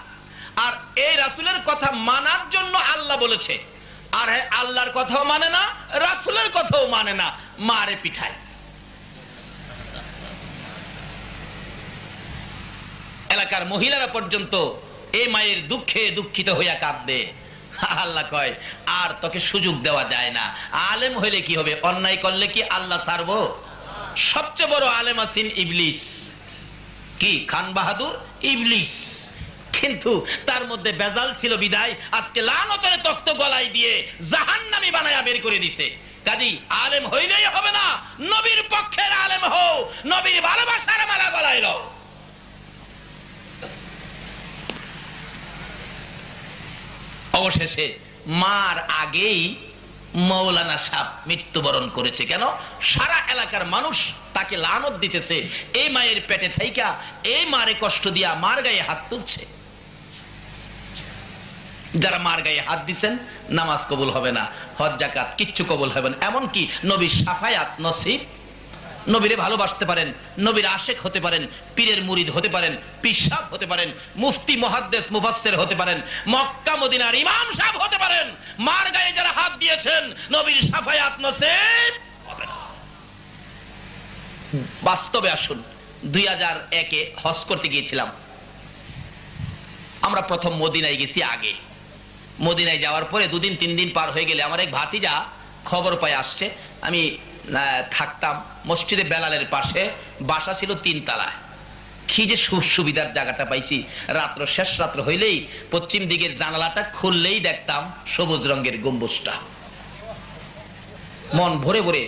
Speaker 1: আর এই রাসূলের কথা মানার জন্য আল্লাহ বলেছে, আর আল্লাহর কথাও মানে না, রাসূলের কথাও মানে না, মারে পিঠায়। এলাকার মহিলারা পর্যন্ত এই মায়ের দুঃখে দুঃখিত হইয়া কাঁদে। আল্লাহ কয়, আর তোকে সুযোগ দেওয়া যায় না। আলেম হইলে কি হবে? অন্যায় করলে কি আল্লাহ ছাড়বো? সবচেয়ে বড় আলেম আছেন ইবলিস। কি খান বাহাদুর? ইবলিস। কিন্তু তার মধ্যে বেজাল ছিল বিদায় আজকে লানতের তক্ত গলায় দিয়ে জাহান্নামী বানায়া বের করে দিছে। কাজী আলেম হইলেই হবে না, নবীর পক্ষের আলেম হও, নবীর ভালোবাসার মালা গলায় লও। অবশেষে মার আগেই মৌলানা সাহেব মৃত্যুবরণ করেছে। কেন? সারা এলাকার মানুষ তাকে লানত দিতেছে, এই মায়ের পেটে থাইকা এই মারে কষ্ট দিয়া মার গায়ে হাত তুলছে। যারা মার গায়ে হাত দিচ্ছেন, নামাজ কবুল হবে না, হজ জাকাত কিচ্ছু কবুল হবে না। এমনকি নবীর শাফায়াত নসিব, নবীরে ভালোবাসতে পারেন, নবীর আশেক হতে পারেন, পীরের মুরিদ হতে পারেন, পিসাব হতে পারেন, মুফতি মুহাদ্দিস মুফাসসির হতে পারেন, মক্কা মদিনার ইমাম সাহেব হতে পারেন, মার গায়ে যারা হাত দিয়েছেন, নবীর শাফায়াত নসিব হবে না। বাস্তবে আসুন, 2001-এ হজ করতে গিয়েছিলাম। আমরা প্রথম মদিনায় গেছি। আগে মদিনায় যাওয়ার পরে 2 দিন 3 দিন পার হয়ে গেলে আমার এক ভাতিজা খবর পায় আসছে। আমি থাকতাম মসজিদে বেলালের পাশে, বাসা ছিল 3 তলায়। কি যে সুবিধার জায়গাটা পাইছি। রাত্র শেষ রাত্র হইলেই পশ্চিম দিকের জানালাটা খুললেই দেখতাম সবুজ রঙের গম্বুজটা। মন ভরে ভরে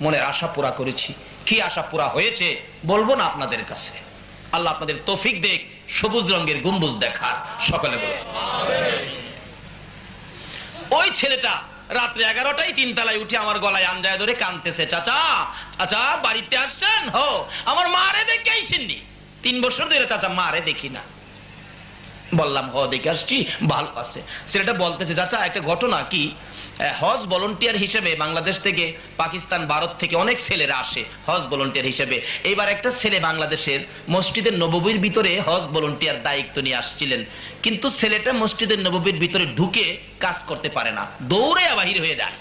Speaker 1: মনের আশা পুরা করেছি। কি আশা পুরা হয়েছে বলবো না আপনাদের কাছে। আল্লাহ আপনাদের তৌফিক দেখ সবুজ রঙের গম্বুজ দেখার। সকলে বলে ওই ছেলেটা রাত্রে 11টায় 3 তলায় উঠে আমার গলায় আঞ্জায় ধরে কাঁদতেছে, চাচা চাচা বাড়িতে আসছেন? হো, আমার মারে দেখে আইসেননি। 3 বছর ধরে চাচা মারে দেখি না। বললাম হ দেখে আসছি, ভালো আছে। ছেলেটা বলতেছে, চাচা একটা ঘটনা কি, হজ ভলান্টিয়ার হিসেবে বাংলাদেশ থেকে, পাকিস্তান, ভারত থেকে অনেক ছেলেরা আসে হজ ভলান্টিয়ার হিসেবে। এইবার একটা ছেলে বাংলাদেশের মসজিদের নববীর ভিতরে হজ ভলান্টিয়ার দায়িত্ব নিয়ে আসছিলেন, কিন্তু ছেলেটা মসজিদের নববীর ভিতরে ঢুকে কাজ করতে পারে না, দৌড়ে বাহির হয়ে যায়।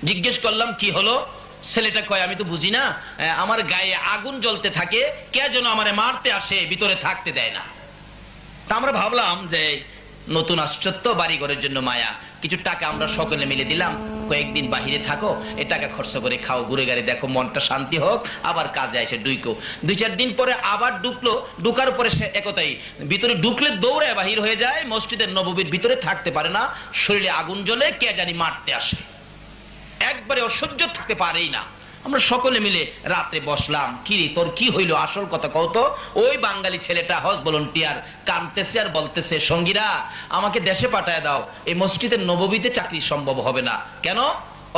Speaker 1: জিজ্ঞেস করলাম কি হলো? ছেলেটা কয়, আমি তো বুঝি না, আমার গায়ে আগুন জ্বলতে থাকে, কে যেন আমারে মারতে আসে, ভিতরে থাকতে দেয় না। তা আমরা ভাবলাম যে নতুন আশ্চর্য, বাড়ি ঘরের জন্য মায়া, কিছু টাকা আমরা সকলে মিলে দিলাম, কয়েকদিন বাহিরে থাকো, এ টাকা খরচ করে খাও, ঘুরে গাড়ি দেখো, মনটা শান্তি হোক, আবার কাজে এসে ডুইকো। 2-4 দিন পরে আবার ঢুকলো, ঢুকার পরে সে একতাই ভিতরে ঢুকলে দৌড়ে বাহির হয়ে যায়, মসজিদের নববীর ভিতরে থাকতে পারে না, শরীরে আগুন জ্বলে, কে জানি মারতে আসে, একবারে অসহ্য থাকতে পারেই না। আমরা সকলে মিলে রাতে বসলাম, কি রে তোর কি হইলো, আসল কথা কও তো। ওই বাঙালি ছেলেটা হজ ভলান্টিয়ার কাঁদতেছে আর বলতেছে, সঙ্গীরা আমাকে দেশে পাঠায় দাও, এই মসজিদের নববীতে চাকরি সম্ভব হবে না। কেন?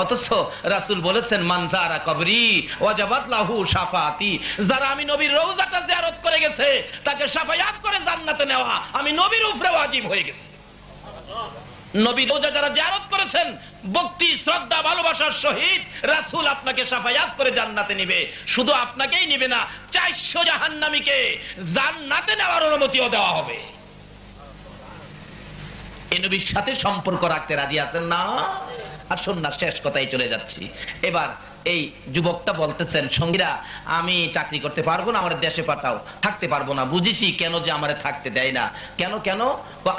Speaker 1: অথচ রাসূল বলেছেন, মান যারা কবরি ওয়াজাবাত লাহু শাফাআতি, যারা আমি নবীর রওজাটা জিয়ারত করে গেছে তাকে শাফায়াত করে জান্নাতে নেওয়া আমি নবীর উপরে ওয়াজিব হয়ে গেছে। নবী রওজা যারা জিয়ারত করেছেন ভক্তি শ্রদ্ধা ভালোবাসার সহিত, রাসূল আপনাকে শাফায়াত করে জান্নাতে নিবে। শুধু আপনাকেই নিবে না, 400 জাহান্নামীকে জান্নাতে নেওয়ার অনুমতিও দেওয়া হবে। এই নবীর সাথে সম্পর্ক রাখতে রাজি আছেন না? আসুন না, শেষ কথাই চলে যাচ্ছি। এবার এই যুবকটা বলতেছেন, সঙ্গীরা আমি চাকরি করতে পারবো না, আমার দেশে পাঠাও। থাকতে পারবো না, বুঝেছি কেন যে আমারে থাকতে দেয় না। কেন কেন?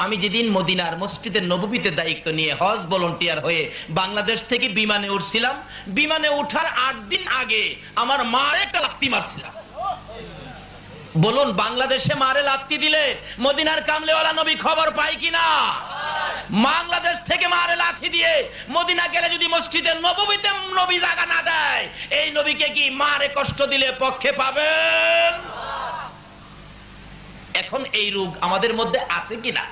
Speaker 1: আমি যেদিন মদিনার মসজিদের নববীতে দায়িত্ব নিয়ে হজ ভলান্টিয়ার হয়ে বাংলাদেশ থেকে বিমানে উঠছিলাম, বিমানে উঠার 8 দিন আগে আমার মার একটা লাত্তি মারছিলাম। বলুন, বাংলাদেশে মারে লাত্তি দিলে মদিনার কামলেওয়ালা নবী খবর পায় কিনা? বাংলাদেশ থেকে মারে লাথি দিয়ে মদিনা গেলে যদি মসজিদের নববীতে নবী জায়গা না দেয়, এই নবীকে কি মারে কষ্ট দিলে পক্ষে পাবেন? এখন এই রোগ আমাদের মধ্যে আছে কিনা?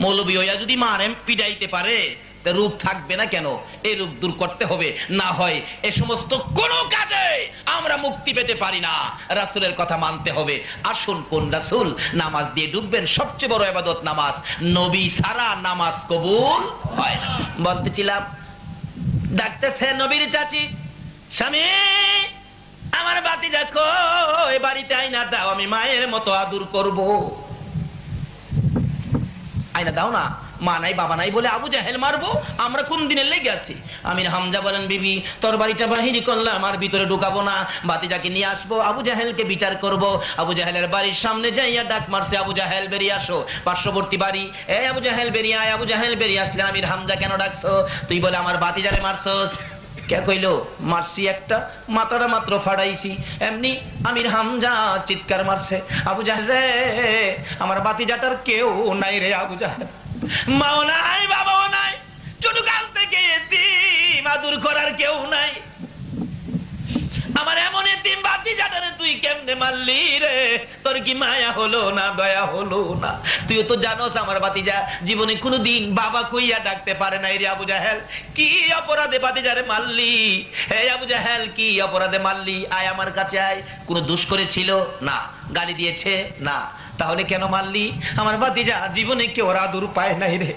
Speaker 1: মৌলবী হইয়া যদি মারে পিটাইতে পারে, রূপ থাকবে না কেন? এই রূপ দূর করতে হবে, না হয় এ সমস্ত কোন কাজে আমরা মুক্তি পেতে পারি না। রাসূলের কথা মানতে হবে। আসুন, কোন রাসূল? নামাজ দিয়ে ডুববেন, সবচেয়ে বড় ইবাদত নামাজ, নবী ছাড়া নামাজ কবুল হয় না। বলতেছিলাম, ডাকতেছে নবীর চাচি, স্বামী আমার ভাতিজা কই, বাড়িতে আয়না দাও, আমি মায়ের মতো আদর করব। আয়না দাও না, মা নাই বাবা নাই বলে আবু জাহেল মারবো? আমরা কোন দিনের লেগে আছি? আমির হামজা বলেন, বিবি তোর বাড়িটা বাহিরি করলাম, আর ভিতরে ঢুকাবো না, ভাতিজাকে নিয়ে আসবো, আবু জাহেলকে বিচার করব। আবু জাহেলের বাড়ির সামনে যাইয়া ডাক মারছে, আবু জাহেল বেরিয়ে আসো। পার্শ্ববর্তী বাড়ি, এ আবু জাহেল বেরিয়ে আয়। আবু জাহেল বেরিয়ে আসলেন, আমির হামজা কেন ডাকছো? তুই বলে আমার ভাতিজারে মারছস। কে কইলো? মারছি একটা, মাথাটা মাত্র ফাড়াইছি। এমনি আমির হামজা চিৎকার মারছে, আবু জাহেল রে, আমার ভাতিজাটার কেউ নাই রে আবু জাহেল, মাও নাই বাবাও নাই, ছোট কাল থেকে এতিম, আদর করার কেউ নাই, আমার এমন এতিম ভাতিজাটারে তুই কেমনে মারলি রে? তোর কি মায়া হলো না, দয়া হলো না? তুইও তো জানোস আমার ভাতিজা জীবনে কোনোদিন বাবা কইয়া ডাকতে পারে নাই রে আবু জাহেল। কি অপরাধে ভাতিজারে মারলি? হে আবু জাহেল, কি অপরাধে মারলি? আয় আমার কাছে আয়। কোনো দোষ করেছিল? না। গালি দিয়েছে? না। তাহলে কেন মারলি? আমার ভাতিজা জীবনে কেউ আদর পায় নাই রে।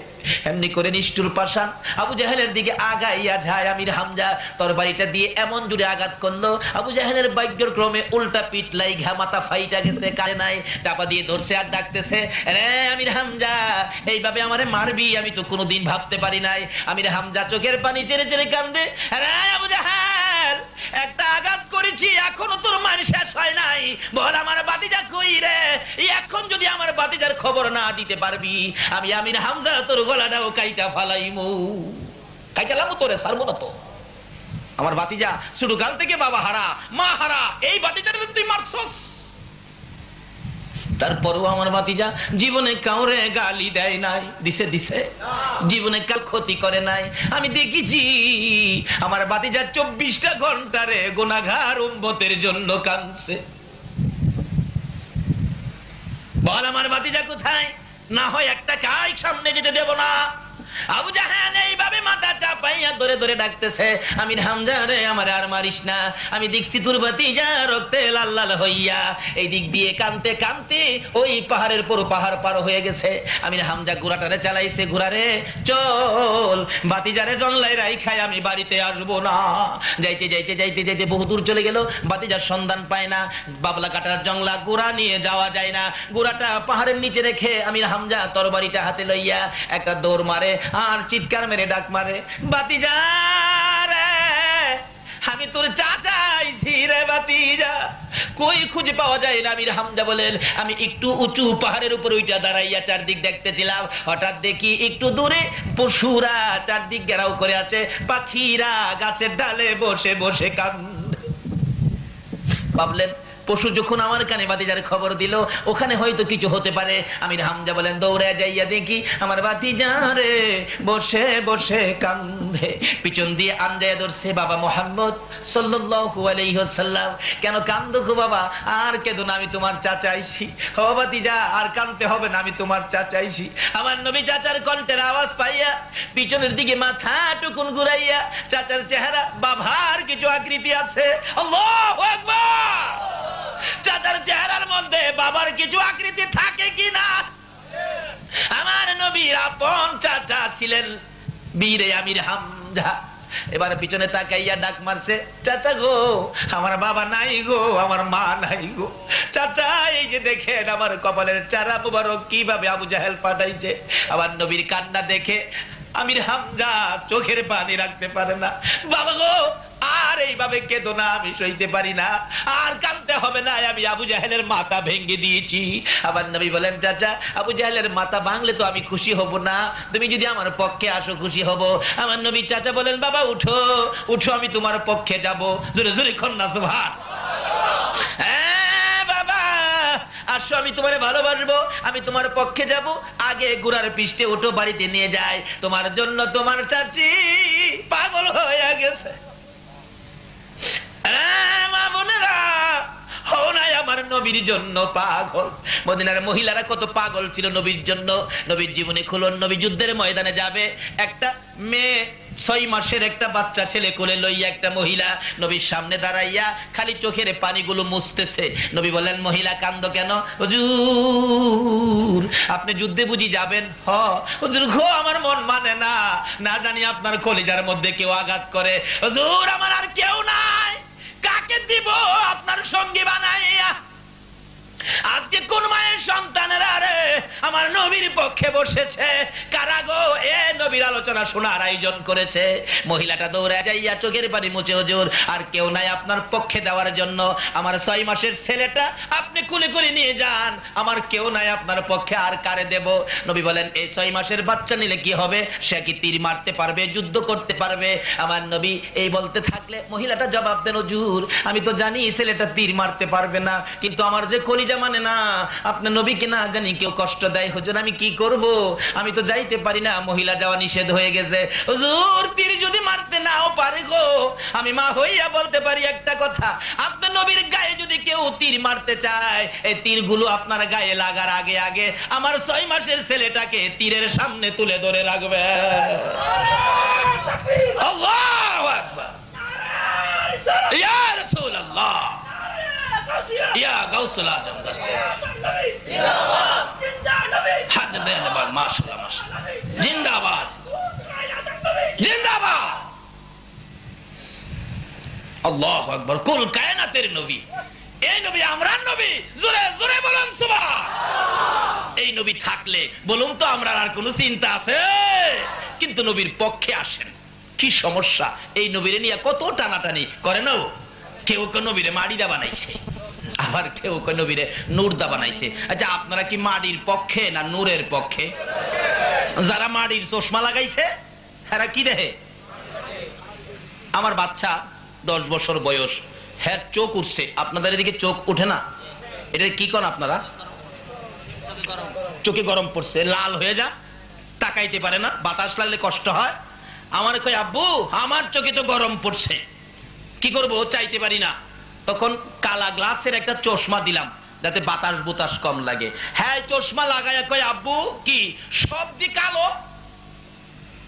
Speaker 1: এমনি করে নিষ্ঠুর পাষাণ আবু জাহেলের দিকে আগাইয়া যায় আমির হামজা, তরবারিটা দিয়ে এমন জুড়ে আঘাত করলো, আবু জাহেলের ভাগ্যের ক্রমে উল্টা পিঠ লাইগা মাথা ফাইটা গেছে, কারে নাই, চাপা দিয়ে ধরছে আর ডাকতেছে, রে আমির হামজা এইভাবে আমারে মারবি? আমি তো কোনোদিন ভাবতে পারি নাই। আমির হামজা চোখের পানি চেড়ে চেড়ে কান্দে, রে আবু জাহেল একটা আঘাত করেছি, এখনো তোর মার শেষ হয় নাই, বল আমার ভাতিজা কই রে? এখন যদি আমার ভাতিজার খবর না দিতে পারবি, আমি আমির হামজা তোর গলাটাও কাইটা ফালাইমু। কাইটালামু তোরে, ছাড়বো না তো। আমার ভাতিজা ছোট কাল থেকে বাবা হারা মা হারা, এই ভাতিজাটা তুই মারছস। তারপরও আমার ভাতিজা জীবনে কাউরে গালি দেয় নাই, দিছে দিছে, জীবনে কাউ ক্ষতি করে নাই। আমি দেখেছি আমার ভাতিজা 24টা ঘন্টারে গুনাহগার উম্মতের জন্য কাঁদছে। বল আমার ভাতিজা কোথায়? না হয় একটা কাই সামনে যেতে দেব না। আবু জাহেল এইভাবে মাথা চাপাইয়া ধরে ধরে ডাকতেছে, আমির হামজা রে আমার আর মারিস না, আমি দেখছি তোর ভাতিজা রক্তে লাল লাল হইয়া এই দিক দিয়ে কানতে কানতে ওই পাহাড়ের পর পাহাড় পার হয়ে গেছে। আমির হামজা ঘোড়াটারে চালাইছে, ঘোড়ারে চল ভাতিজারে জংলাই রাইখাই আমি বাড়িতে আসবো না। যাইতে যাইতে যাইতে যাইতে বহু দূর চলে গেল, ভাতিজার সন্ধান পায় না। বাবলা কাটার জংলা ঘোড়া নিয়ে যাওয়া যায় না, ঘোড়াটা পাহাড়ের নিচে রেখে আমির হামজা তরবারিটা হাতে লইয়া একটা দৌড় মারে আর চিৎকার মেরে ডাক মারে, ভাতিজা রে আমি তোর চাচা আইছি রে ভাতিজা, কই খুঁজে পাওয়া যায় না। আমির হামজা বলেন, আমি একটু উঁচু পাহাড়ের উপর উইটা দাঁড়াইয়া চারদিক দেখতেছিলাম, হঠাৎ দেখি একটু দূরে পশুরা চারদিক ঘেরাও করে আছে, পাখিরা গাছের ডালে বসে বসে কান্দে। ভাবলেন পশু যখন আমার কানে ভাতিজার খবর দিল, ওখানে হয়তো কিছু হতে পারে। আমির হামজা বলেন দৌড়ে যাইয়া দেখি আমার ভাতিজা রে বসে বসে কান্দে। পিছন দিয়ে আনজায়া ধরছে বাবা মুহাম্মদ সাল্লাল্লাহু আলাইহি ওয়াসাল্লাম, কেন কান্দো গো বাবা? আর কেঁদো না, আমি তোমার চাচা আইছি। ও ভাতিজা আর কাঁদতে হবে না, আমি তোমার চাচা আইছি। আমার নবী চাচার কণ্ঠের আওয়াজ পাইয়া পিছনের দিকে মাথা টুকুন ঘুরাইয়া, চাচার চেহারা বাবার কিছু আকৃতি আছে। আল্লাহু আকবার। চাচার চেহারার মধ্যে বাবার কিছু আকৃতি থাকে কিনা? আমার নবীর আপন চাচা ছিলেন বীরে আমির হামজা। এবার পিছনে তাকাইয়া ডাক মারছে, চাচা গো আমার বাবা নাই গো, আমার মা নাই গো। চাচা এই যে দেখেন আমার কপালের চারা মুবারক কিভাবে আবু জাহেল পাঠাইছে। আমার নবীর কান্না দেখে আমির হামজা চোখের পানি রাখতে পারে না। বাবা গো আর এইভাবে কেঁদো না, আমি সইতে পারি না, আর কাঁদতে হবে না, আমি আবু জাহেলের মাথা ভেঙে দিয়েছি। আবার নবী বলেন, চাচা আবু জাহেলের মাথা ভাঙলে তো আমি খুশি হব না, তুমি যদি আমার পক্ষে আসো খুশি হব। আমার নবী চাচা বলেন, বাবা উঠো উঠো, আমি তোমার পক্ষে যাব। জোরে জোরে কন্যা সুবহান। আসো আমি তোমারে ভালোবাসবো, আমি তোমার পক্ষে যাব। আগে ঘোড়ার পিষ্টে উঠো, বাড়িতে নিয়ে যায়, তোমার জন্য তোমার চাচি পাগল হয়ে গেছে। মা বোনেরা হও নাই আমার নবীর জন্য পাগল। মদিনার মহিলারা কত পাগল ছিল নবীর জন্য। নবীর জীবনে খুলন, নবী যুদ্ধের ময়দানে যাবে, একটা মেয়ে 6 মাসের একটা বাচ্চা ছেলে কোলে লইয়া একটা মহিলা নবীর সামনে দাঁড়াইয়া খালি চোখের পানিগুলো মুছতেছে। নবী বলেন, মহিলা কান্দো কেন? হুজুর আপনি যুদ্ধে বুঝি যাবেন? হ হুজুর গো আমার মন মানে না, না জানি আপনার কলিজার মধ্যে কেউ আঘাত করে। হুজুর আমার আর কেউ নাই, কাকে দিব আপনার সঙ্গী বানাইয়া? আজকে কোন মায়ের সন্তানেরা রে আমার নবীর পক্ষে বসেছে? কারা গো এ নবীর আলোচনা শোনার আয়োজন করেছে? মহিলাটা দৌড়ে যাইয়া চোখের পানি মুছে, হুজুর আর কেউ নাই আপনার পক্ষে দেওয়ার জন্য, আমার 6 মাসের ছেলেটা আপনি কুলে করে নিয়ে যান, আমার কেউ নাই আপনার পক্ষে, আর কারে দেব? নবী বলেন, এই 6 মাসের বাচ্চা নিলে কি হবে? সে কি তীর মারতে পারবে, যুদ্ধ করতে পারবে? আমার নবী এই বলতে থাকলে মহিলাটা জবাব দেন, হুজুর আমি তো জানি ছেলেটা তীর মারতে পারবে না, কিন্তু আমার যে কলিজা মানে না, আপনার নবীকে না জানি কেউ কষ্ট দেয়, হুজুর আমি কি করব? আমি তো যাইতে পারি না, মহিলা যাওয়া নিষেধ হয়ে গেছে। হুজুর তীর যদি মারতে নাও পারে গো, আমি মা হইয়া বলতে পারি একটা কথা, আপনার নবীর গায়ে যদি কেউ তীর মারতে চায়, এই তীরগুলো আপনার গায়ে লাগার আগে আগে আমার 6 মাসের ছেলেটাকে তীরের সামনে তুলে ধরে রাখবে। আল্লাহু আকবার। ইয়া রাসূলুল্লাহ, ইয়া গাউসুল আজম জিন্দাবাদ, হাত দেন বল মাশাআল্লাহ মাশাআল্লাহ, জিন্দাবাদ জিন্দাবাদ। আল্লাহু আকবার। কুল কায়নাতের নবী, এই নবী আমরার নবী, জোরে জোরে বলুন সুবহান। এই নবী থাকলে বলুন তো আমরা আর কোনো চিন্তা আছে? কিন্তু নবীর পক্ষে আসেন, কি সমস্যা? এই নবীরে নিয়ে কত টানাটানি করে না। কেউ কেউ নবীরে মাড়িদা বানাইছে, আবার কেউ কেউ নবীরে নূরদা বানাইছে। আচ্ছা আপনারা কি মাড়ির পক্ষে না নূরের পক্ষে? যারা মাড়ির চশমা লাগাইছে এরা কি দেখে? আমার বাচ্চা 10 বছর বয়স, হ্যাঁ চোখ উঠছে, আপনাদের এদিকে চোখ উঠে না? এটা কি কোন আপনারা? চোখে গরম পড়ছে, লাল হয়ে যা, তাকাইতে পারে না, বাতাস লাগলে কষ্ট হয়। আমার কই আব্বু আমার চোখে তো গরম পড়ছে, কি করব, চাইতে পারি না। তখন কালা গ্লাসের একটা চশমা দিলাম যাতে বাতাস বুতাস কম লাগে। হ্যাঁ চশমা লাগাইয়া কই আব্বু কি সব দি কালো?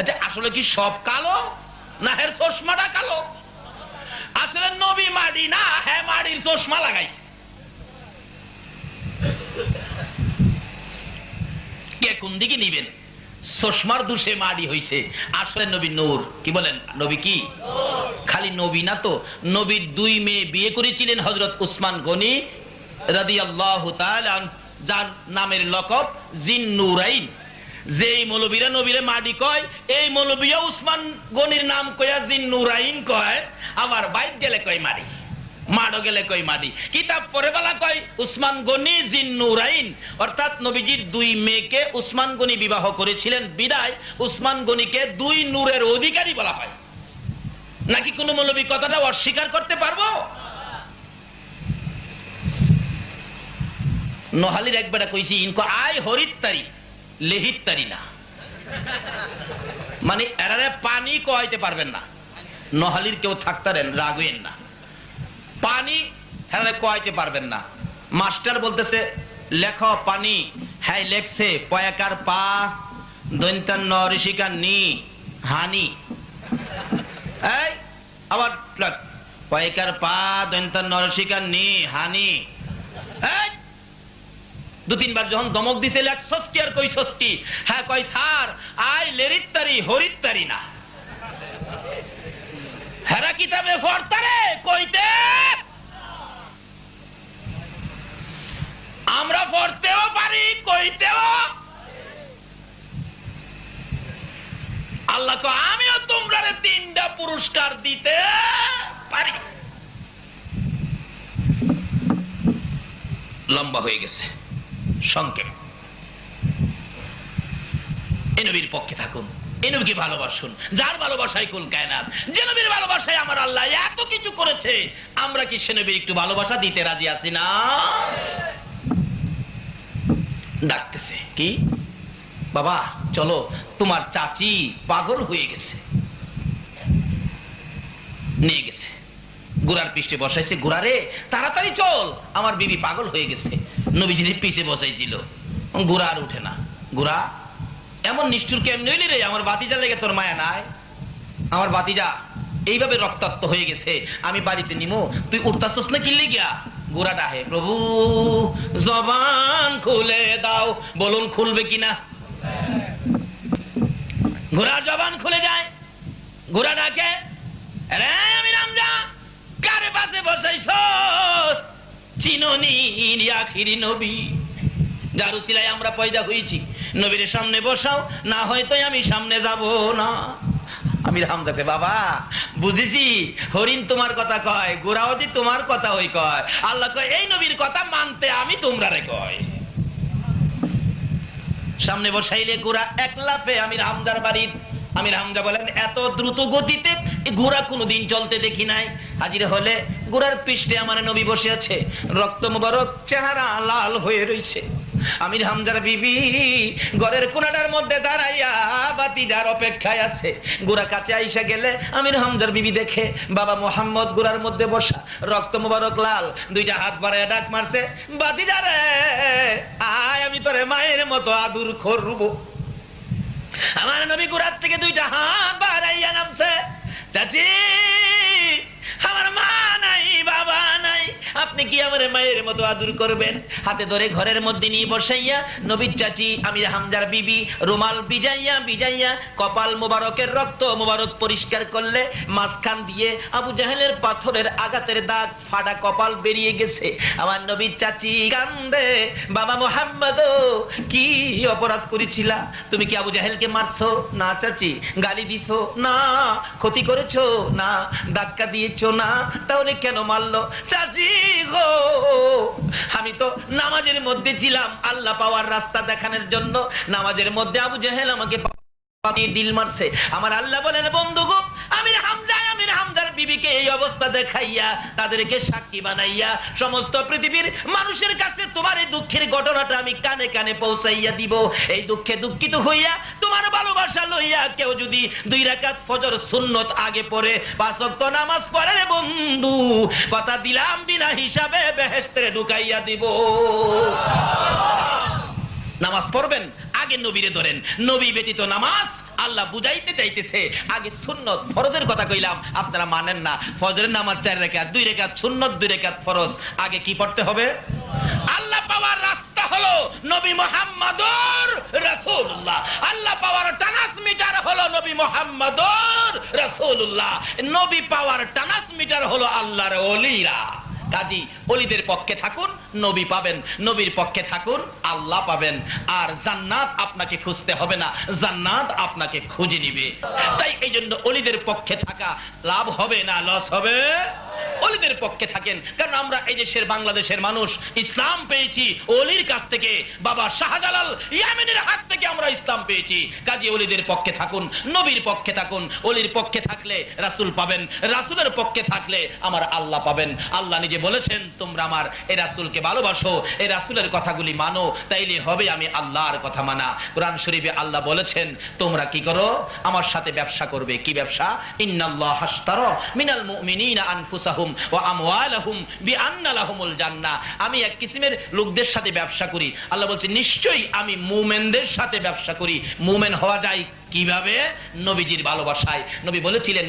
Speaker 1: আচ্ছা আসলে কি সব কালো না হের চশমাটা কালো? আসলে নবী মাড়ি না, হ্যাঁ মাড়ির চশমা লাগাইছে। কে কোন দিকে নিবেন? চশমার দোষে মাড়ি হইছে, আসলে নবী নূর। কি বলেন? নবী কি? খালি নবী না তো, নবীর দুই মেয়ে বিয়ে করেছিলেন হযরত উসমান গনি রাদিয়াল্লাহু তাআলা, যার নামের লকব জিন্নুরাইন। যেই মৌলবীরা নবীরে মাডি কয়, এই মৌলবীও উসমান গনির নাম কয়া জিন্নুরাইন কয়। আবার বাইত গেলে কয় মারি, মাড়ো গেলে কয় মাডি। কিতাব পড়ে বলা কয় উসমান গনি জিন্নুরাইন, অর্থাৎ নবীজির দুই মেয়েকে উসমান গনি বিবাহ করেছিলেন বিদায় উসমান গনিকে দুই নূরের অধিকারী বলা হয়। নাকি কোন মৌলবী কথাটা অস্বীকার করতে পারবো? নোহালির একবার কইছি ইনকো আয় হরিত্তারি লেহিত্তারি না, মানে এরারে পানি কইতে পারবেন না। নোহালির কেউ থাকতারেন রাগেন না, পানি এরারে কইতে পারবেন না। মাস্টার বলতেছে লেখো পানি, হ্যাঁ লেখছে পয়াকার পা দন্তান নরিশিকার নি হানি। এই আবার পয়কার পা দন্তান নরসিকার নি হানি। এই দু তিনবার যখন দমক দিছে লেখ ষষ্ঠী আর কই ষষ্ঠী, হ্যাঁ কই স্যার আই লেরিত্তারি হরিত্তারি না। হেরা কিতাবে পড়তারে কইতে আমরা পড়তেও পারি কইতেও। আল্লাহ কো আমিও তোমরা তিনটা পুরস্কার দিতে পারি। লম্বা হয়ে গেছে, সংক্ষেপ। এই নবীর পক্ষে থাকুন, এই নবীকে ভালোবাসুন, যার ভালোবাসায় কুল কায়নাত। যে নবীর ভালোবাসায় আমার আল্লাহ এত কিছু করেছে, আমরা কি সে নবীর একটু ভালোবাসা দিতে রাজি আছি না? ডাকতেছে কি বাবা চলো, তোমার চাচি পাগল হয়ে গেছে। নিয়ে গেছে, গোড়ার পৃষ্ঠে বসাইছে, গোড়ারে তাড়াতাড়ি চল, আমার বিবি পাগল হয়ে গেছে। নবীজির পিছে বসাইছিল, গোড়া আর উঠে না। গোড়া এমন নিষ্ঠুর কেমনে হইলি রে, আমার বাতিজা লেগে তোর মায়া নাই? আমার বাতিজা এইভাবে রক্তাক্ত হয়ে গেছে, আমি বাড়িতে নিমো, তুই উঠতাছস না কিনলে গিয়া? গোড়া ডাহে প্রভু জবান খুলে দাও, বলুন খুলবে কিনা? ঘোড়া জবান খুলে যায়, ঘোড়া ডাকে আমি রামজা কারে পাশে বসাইছস? চিননি আখিরি নবী যার উসিলায় আমরা পয়দা হয়েছি, নবীর সামনে বসাও, না হয়তো আমি সামনে যাব না। আমি হামজাকে বাবা বুঝেছি, হরিণ তোমার কথা কয়, গোড়াওদি তোমার কথা ওই কয়। আল্লাহ কয় এই নবীর কথা মানতে আমি তোমরা রে কয়। সামনে বসাইলে ঘোড়া এক লাফে আমির হামজার বাড়ির। আমির হামজা বলেন এত দ্রুত গতিতে ঘোড়া কোনোদিন চলতে দেখি নাই। হাজির হলে ঘোড়ার পৃষ্ঠে আমার নবী বসে আছে, রক্ত মুবারক, চেহারা লাল হয়ে রয়েছে। আমির হামজার বিবি ঘরের কোনাটার মধ্যে দাঁড়াইয়া বাতিজার অপেক্ষায় আছে। ঘোড়া কাছে আইসা গেলে আমির হামজার বিবি দেখে বাবা মোহাম্মদ ঘোড়ার মধ্যে বসা, রক্ত মুবারক লাল, দুইটা হাত বাড়াইয়া ডাক মারছে, বাতিজারে আয় আমি তোরে মায়ের মতো আদর করব। আমার নবী ঘোড়ার থেকে দুইটা হাত বাড়াইয়া নামছে, চাচি আমার মা নাই বাবা নাই, আপনি কি আমার মায়ের মতো আদর করবেন? হাতে ধরে ঘরের মধ্যে নিয়ে বসাইয়া নবীর চাচি আমির হামজার বিবি রুমাল ভিজাইয়া ভিজাইয়া কপাল মোবারকের রক্ত মোবারক পরিষ্কার করলে মাঝখান দিয়ে আবু জাহেলের পাথরের আঘাতের দাগ, ফাটা কপাল বেরিয়ে গেছে। আমার নবীর চাচি কান্দে, বাবা মোহাম্মদ কি অপরাধ করেছিলা? তুমি কি আবু জাহেলকে মারছো? না চাচি। গালি দিছো? না। ক্ষতি করেছো? না। ধাক্কা দিয়েছো? না। তাহলে কেন মারলো? চাচি গো আমি তো নামাজের মধ্যে ছিলাম আল্লাহ পাওয়ার রাস্তা দেখানোর জন্য, নামাজের মধ্যে আবু জাহেল আমাকে দিল মারছে। আমার আল্লাহ বলেন বন্ধু গো আমির হামজার বিবিকে এই অবস্থা দেখাইয়া তাদেরকে সাক্ষী বানাইয়া সমস্ত পৃথিবীর মানুষের কাছে তোমার এই দুঃখের ঘটনাটা আমি কানে কানে পৌঁছাইয়া দিব। এই দুঃখে দুঃখিত হইয়া তোমার ভালোবাসা লইয়া কেউ যদি 2 রাকাত ফজর সুন্নত আগে পড়ে 5 ওয়াক্ত নামাজ পড়ে রে বন্ধু, কথা দিলাম বিনা হিসাবে বেহেশতে ঢুকাইয়া দিব। নামাজ পড়বেন, আগে নবীরে ধরেন। নবী ব্যতীত নামাজ আল্লাহ বুঝাইতে চাইতেছে। আগে সুন্নত ফরজের কথা কইলাম, আপনারা মানেন না। ফজরের নামাজ 4 রাকাত, 2 রাকাত সুন্নত, 2 রাকাত ফরজ। আগে কি পড়তে হবে? আল্লাহ পাওয়ার রাস্তা হলো নবী মুহাম্মদুর রাসূলুল্লাহ। আল্লাহ পাওয়ার ট্রান্সমিটার হলো নবী মুহাম্মদুর রাসূলুল্লাহ। নবী পাওয়ার ট্রান্সমিটার হলো আল্লাহর ওলিরা। কাজী ওলিদের পক্ষে থাকুন, নবী পাবেন। নবীর পক্ষে থাকুন, আল্লাহ পাবেন। আর জান্নাত আপনাকে খুঁজতে হবে না, জান্নাত আপনাকে খুঁজে নিবে। তাই এই জন্য ওলিদের পক্ষে থাকা লাভ হবে না লস হবে? ওলিদের পক্ষে থাকেন। কারণ আমরা এই দেশের বাংলাদেশের মানুষ ইসলাম পেয়েছি ওলির কাছ থেকে। বাবা শাহজালাল ইয়ামেনের হাত থেকে আমরা ইসলাম পেয়েছি। কাজী ওলিদের পক্ষে থাকুন, নবীর পক্ষে থাকুন। ওলির পক্ষে থাকলে রাসূল পাবেন, রাসূলের পক্ষে থাকলে আমার আল্লাহ পাবেন। আল্লাহ নিজে বলেছেন, তোমরা আমার এই রাসূলকে ভালোবাসো, এই রাসূলের কথাগুলি মানো, তাইলে হবে আমি আল্লাহর কথা মানা। কোরআন শরীফে আল্লাহ বলেছেন, তোমরা কি করো? আমার সাথে ব্যবসা করবে। কি ব্যবসা? ইন্নাল্লাহা আশতারা মিনাল মুমিনিনা আনফুসাহুম ওয়া আমওয়ালাহুম বিআন্না লাহুমুল জান্নাহ। আমি এক কিসিমের লোকদের সাথে ব্যবসা করি। আল্লাহ বলছে, নিশ্চয়ই আমি মুমিনদের সাথে ব্যবসা করি। মুমিন হওয়া যায় কিভাবে? নবীজির ভালোবাসায়। নবী বলেছিলেন,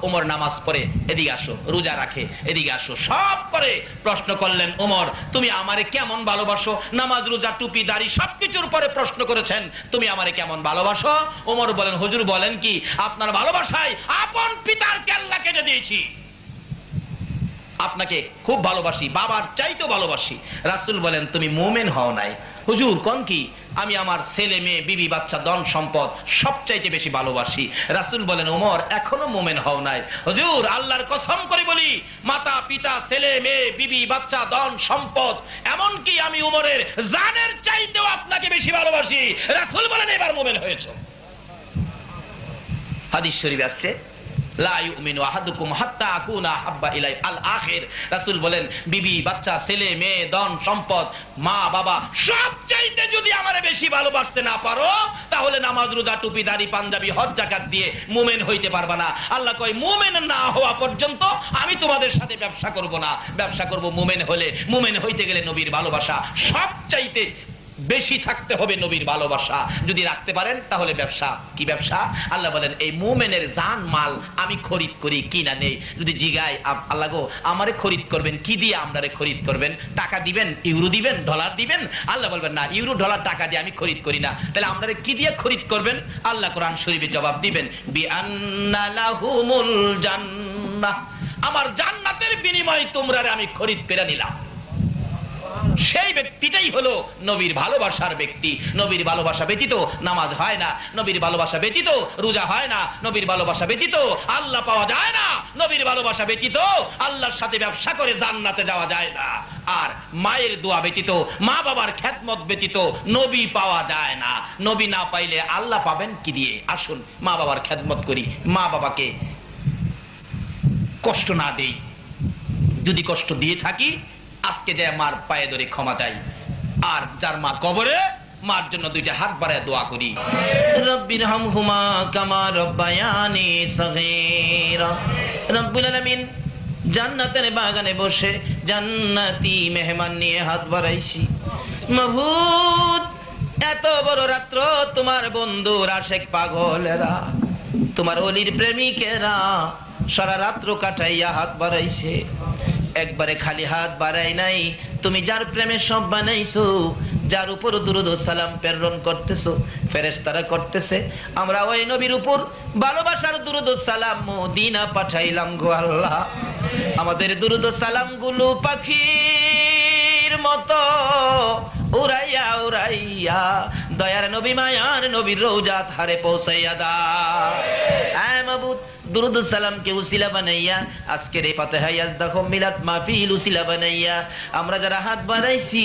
Speaker 1: ওমর নামাজ পড়ে, এদিকে আসো, রোজা রাখে, এদিকে আসো, সব করে। প্রশ্ন করলেন, ওমর তুমি আমারে কেমন ভালোবাসো? নামাজ, রোজা, টুপি, দাড়ি সবকিছুর পরে প্রশ্ন করেছেন, তুমি আমারে কেমন ভালোবাসো? ওমর বলেন, হুজুর বলেন কি? আপনার ভালোবাসায় আপন পিতার কেল্লা কেটে দিয়েছি। আপনাকে খুব ভালোবাসি, বাবার চাইতেও ভালোবাসি। রাসূল বলেন, তুমি মুমিন হও নাই। হুজুর কোন কি? আমি আমার ছেলে মেয়ে, বিবি বাচ্চা, ধন সম্পদ সবচাইতে বেশি ভালোবাসি। রাসূল বলেন, ওমর এখনো মুমিন হও নাই। হুজুর আল্লাহর কসম করে বলি, মাতা পিতা, ছেলে মেয়ে, বিবি বাচ্চা, ধন সম্পদ, এমন কি আমি ওমরের জানের চাইতেও আপনাকে বেশি ভালোবাসি। রাসূল বলেন, এবার মুমিন হয়েছে। হাদিস শরীফে আসছে, লা ইউমিনু আহাদুকুম হাত্তা আকুনা হাব্বা ইলাই আল আখির। রাসূল বলেন, বিবি বাচ্চা, ছেলে মেয়ে, ধন সম্পদ, মা বাবা সব চাইতে যদি আমারে বেশি ভালোবাসতে না পারো, তাহলে নামাজ, রোজা, টুপি, দাড়ি, পাঞ্জাবি, হজ, যাকাত দিয়ে মুমিন হইতে পারবা না। আল্লাহ কয়, মুমিন না হওয়া পর্যন্ত আমি তোমাদের সাথে ব্যবসা করব না। ব্যবসা করব মুমিন হলে। মুমিন হইতে গেলে নবীর ভালোবাসা সব চাইতে বেশি থাকতে হবে। নবীর ভালোবাসা যদি রাখতে পারেন তাহলে ব্যবসা। কি ব্যবসা? আল্লাহ বলেন, এই মুমিনের জান মাল আমি খরিদ করি, কিনা নেই। যদি জিগায়, আল্লাহ গো আমারে খরিদ করবেন, কি দিয়ে আপনারে খরিদ করবেন? টাকা দিবেন, ইউরো দিবেন, ডলার দিবেন? আল্লাহ বলবেন, না, ইউরো ডলার টাকা দিয়ে আমি খরিদ করি না। তাহলে আপনারে কি দিয়ে খরিদ করবেন? আল্লাহ কোরআন শরীফে জবাব দিবেন, বিআন্না লাহুমুল জান্নাহ। আমার জান্নাতের বিনিময়ে তোমরা আমি খরিদ করে নিলাম। সেই ব্যক্তিটাই হলো নবীর ভালোবাসার ব্যক্তি। নবীর ভালোবাসা ব্যতীত নামাজ হয় না, নবীর ভালোবাসা ব্যতীত রোজা হয় না, নবীর ভালোবাসা ব্যতীত আল্লাহ পাওয়া যায় না, নবীর ভালোবাসা ব্যতীত আল্লাহর সাথে ব্যবসা করে জান্নাতে যাওয়া যায় না। আর মায়ের দোয়া ব্যতীত, মা বাবার খেদমত ব্যতীত নবী পাওয়া যায় না। নবী না পাইলে আল্লাহ পাবেন কি দিয়ে? আসুন মা বাবার খেদমত করি, মা বাবাকে কষ্ট না দেই। যদি কষ্ট দিয়ে থাকি, আজকে যে মার পায়ে ধরে ক্ষমা চাই। আর যার মা কবরে, মার জন্য 2টা হাত বাড়ায় দোয়া করি, রব্বির হামহুমা কামা রব্বায়ানি সগীরা। রব্বুল আলামিন জান্নাতের বাগানে বসে জান্নাতি মেহমান নিয়ে হাত বাড়াইছি। মাবুদ, এত বড় রাত্র তোমার বন্ধুর আশেক পাগলেরা, তোমার ওলির প্রেমিকেরা সারা রাত্র কাটাইয়া হাত বাড়াইছে। একবারে খালি হাত বাড়াই নাই, তুমি যার প্রেমে সব বানাইছো, যার উপর দুরূদ ও সালাম প্রেরণ করতেছো, ফেরেশতারা করতেছে, আমরা ওই নবীর উপর ভালোবাসার দুরূদ ও সালাম মদিনা পাঠাইলাম গো আল্লাহ। আমাদের দুরূদ ও সালাম গুলো পাখির মতো উড়াইয়া উড়াইয়া দয়ার নবী মায়ার নবীর রওজাত হারে পৌঁছাইয়া দাও। আয় মাবুদ, দুরূদ ও সালামকে উসিলা বানাইয়া আজকের এই ফাতিহা ইয়াজদাহ মিলাদ মাহফিল উসিলা বানাইয়া আমরা যারা হাত বাড়াইছি,